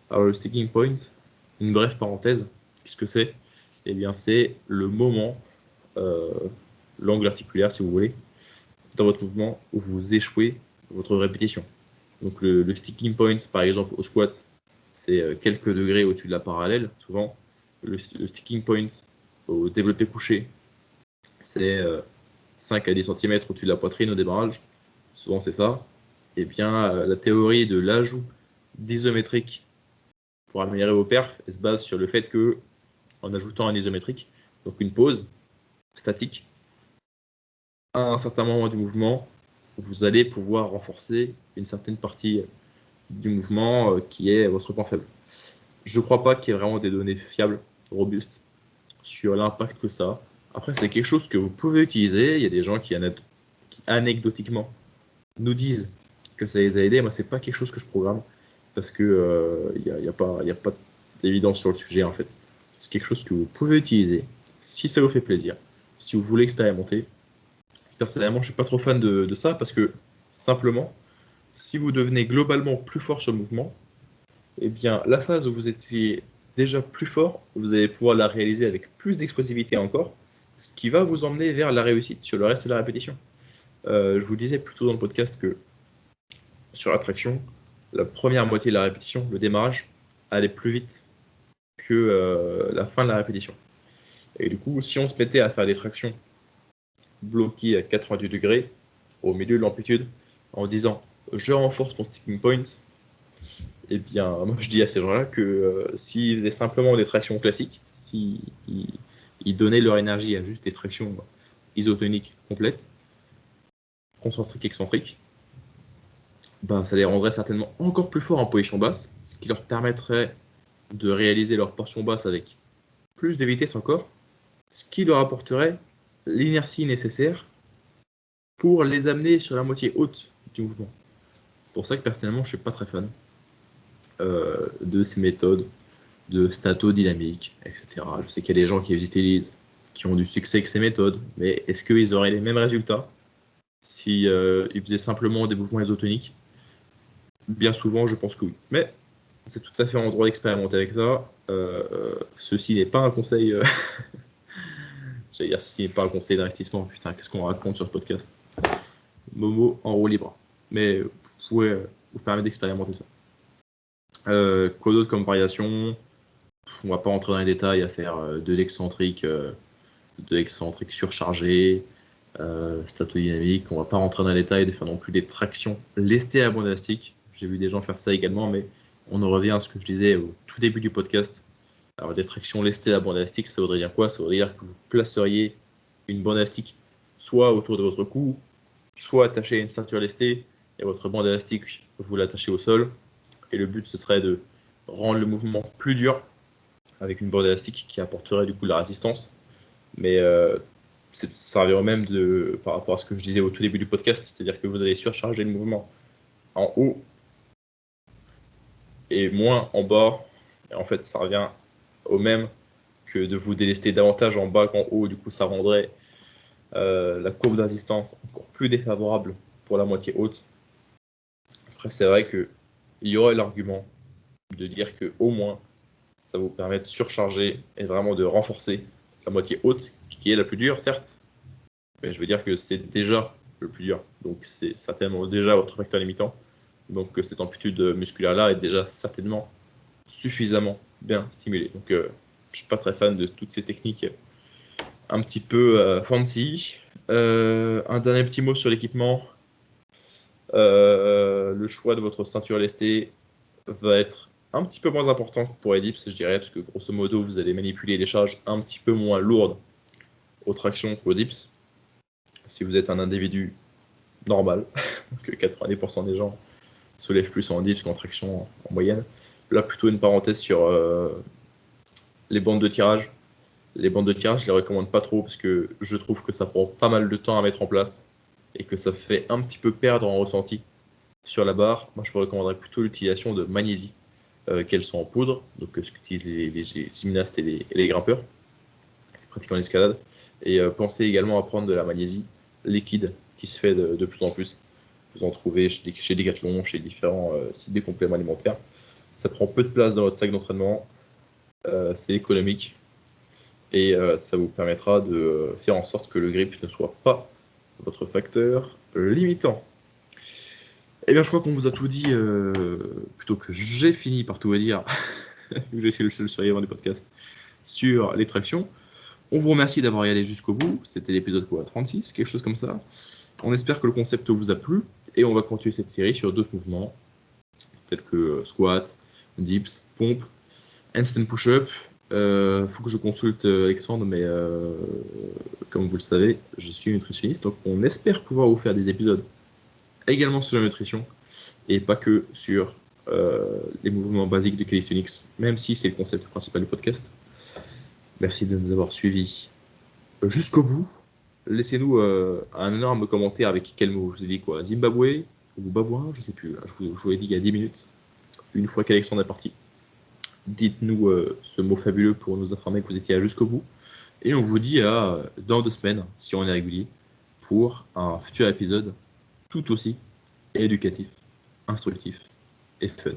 Alors le sticking point, une brève parenthèse, qu'est-ce que c'est ? Eh bien c'est le moment, l'angle articulaire si vous voulez, dans votre mouvement où vous échouez votre répétition. Donc le sticking point, par exemple au squat, c'est quelques degrés au-dessus de la parallèle, souvent. Le sticking point au développé couché, c'est 5 à 10 cm au-dessus de la poitrine au démarrage, souvent c'est ça. Et bien la théorie de l'ajout d'isométrique pour améliorer vos perfs, elle se base sur le fait que, en ajoutant un isométrique, donc une pause statique, à un certain moment du mouvement, vous allez pouvoir renforcer une certaine partie du mouvement qui est votre point faible. Je ne crois pas qu'il y ait vraiment des données fiables, robustes, sur l'impact que ça a. Après, c'est quelque chose que vous pouvez utiliser. Il y a des gens qui anecdotiquement nous disent que ça les a aidés. Moi, c'est pas quelque chose que je programme parce que y a pas d'évidence sur le sujet en fait. C'est quelque chose que vous pouvez utiliser si ça vous fait plaisir, si vous voulez expérimenter. Personnellement, je suis pas trop fan de ça parce que simplement, si vous devenez globalement plus fort sur le mouvement, eh bien, la phase où vous étiez déjà plus fort, vous allez pouvoir la réaliser avec plus d'explosivité encore, ce qui va vous emmener vers la réussite sur le reste de la répétition. Je vous disais plus tôt dans le podcast que sur la traction, la première moitié de la répétition, le démarrage, allait plus vite que la fin de la répétition. Et du coup, si on se mettait à faire des tractions bloquées à 90 degrés au milieu de l'amplitude, en disant je renforce mon sticking point, eh bien, moi je dis à ces gens-là que s'ils faisaient simplement des tractions classiques, s'ils donnaient leur énergie à juste des tractions isotoniques complètes, concentriques, excentriques, ben, ça les rendrait certainement encore plus forts en position basse, ce qui leur permettrait de réaliser leur portion basse avec plus de vitesse encore, ce qui leur apporterait l'inertie nécessaire pour les amener sur la moitié haute du mouvement. C'est pour ça que personnellement, je ne suis pas très fan de ces méthodes de statodynamique, etc. Je sais qu'il y a des gens qui les utilisent, qui ont du succès avec ces méthodes, mais est-ce qu'ils auraient les mêmes résultats si ils faisaient simplement des mouvements isotoniques? Bien souvent, je pense que oui. Mais c'est tout à fait en droit d'expérimenter avec ça. Ceci n'est pas un conseil. J'allais dire, ceci n'est pas un conseil d'investissement. Putain, qu'est-ce qu'on raconte sur ce podcast? Momo en roue libre. Mais vous pouvez vous permettre d'expérimenter ça. Quoi d'autre comme variation? On va pas rentrer dans les détails à faire de l'excentrique surchargé, statodynamique. On va pas rentrer dans les détails de faire non plus des tractions lestées à bande élastique. J'ai vu des gens faire ça également, mais on en revient à ce que je disais au tout début du podcast. Alors, des tractions lestées à bande élastique, ça voudrait dire quoi? Ça voudrait dire que vous placeriez une bande élastique soit autour de votre cou, soit attachée à une ceinture lestée, et votre bande élastique, vous l'attachez au sol. Et le but, ce serait de rendre le mouvement plus dur avec une bande élastique qui apporterait du coup de la résistance. Mais ça revient au même par rapport à ce que je disais au tout début du podcast, c'est-à-dire que vous allez surcharger le mouvement en haut et moins en bas. Et en fait, ça revient au même que de vous délester davantage en bas qu'en haut. Du coup, ça rendrait la courbe de résistance encore plus défavorable pour la moitié haute. Après, c'est vrai qu'il y aurait l'argument de dire que au moins, ça vous permet de surcharger et vraiment de renforcer la moitié haute, qui est la plus dure, certes. Mais je veux dire que c'est déjà le plus dur. Donc, c'est certainement déjà votre facteur limitant. Donc, cette amplitude musculaire-là est déjà certainement suffisamment bien stimulée. Donc, je ne suis pas très fan de toutes ces techniques un petit peu fancy. Un dernier petit mot sur l'équipement. Le choix de votre ceinture lestée va être un petit peu moins important que pour les dips, je dirais, parce que grosso modo, vous allez manipuler des charges un petit peu moins lourdes aux tractions qu'aux dips. Si vous êtes un individu normal, donc 90% des gens se lèvent plus en dips qu'en traction en moyenne. Là, plutôt une parenthèse sur les bandes de tirage. Les bandes de tirage, je les recommande pas trop parce que je trouve que ça prend pas mal de temps à mettre en place et que ça fait un petit peu perdre en ressenti sur la barre. Moi, je vous recommanderais plutôt l'utilisation de magnésie, qu'elles sont en poudre, donc ce qu'utilisent les gymnastes et les grimpeurs, les pratiquants d'escalade. Et pensez également à prendre de la magnésie liquide qui se fait de plus en plus. Vous en trouvez chez Decathlon, chez différents sites de compléments alimentaires. Ça prend peu de place dans votre sac d'entraînement, c'est économique et ça vous permettra de faire en sorte que le grip ne soit pas votre facteur limitant. Eh bien, je crois qu'on vous a tout dit, plutôt que j'ai fini par tout vous dire, vu que je suis le seul survivant du podcast, sur les tractions. On vous remercie d'avoir regardé jusqu'au bout. C'était l'épisode 36, quelque chose comme ça. On espère que le concept vous a plu et on va continuer cette série sur d'autres mouvements, peut-être que squat, dips, pompe, handstand push-up. Faut que je consulte Alexandre, mais comme vous le savez, je suis nutritionniste, donc on espère pouvoir vous faire des épisodes également sur la nutrition et pas que sur les mouvements basiques de calisthenics, même si c'est le concept principal du podcast. Merci de nous avoir suivis jusqu'au bout. Laissez-nous un énorme commentaire avec quel mot. Je vous ai dit quoi? Zimbabwe ou Babouin? Je sais plus. Je vous l'ai dit il y a 10 minutes, une fois qu'Alexandre est parti. Dites-nous ce mot fabuleux pour nous informer que vous étiez là jusqu'au bout. Et on vous dit à dans 2 semaines, si on est régulier, pour un futur épisode tout aussi éducatif. instructif et fun.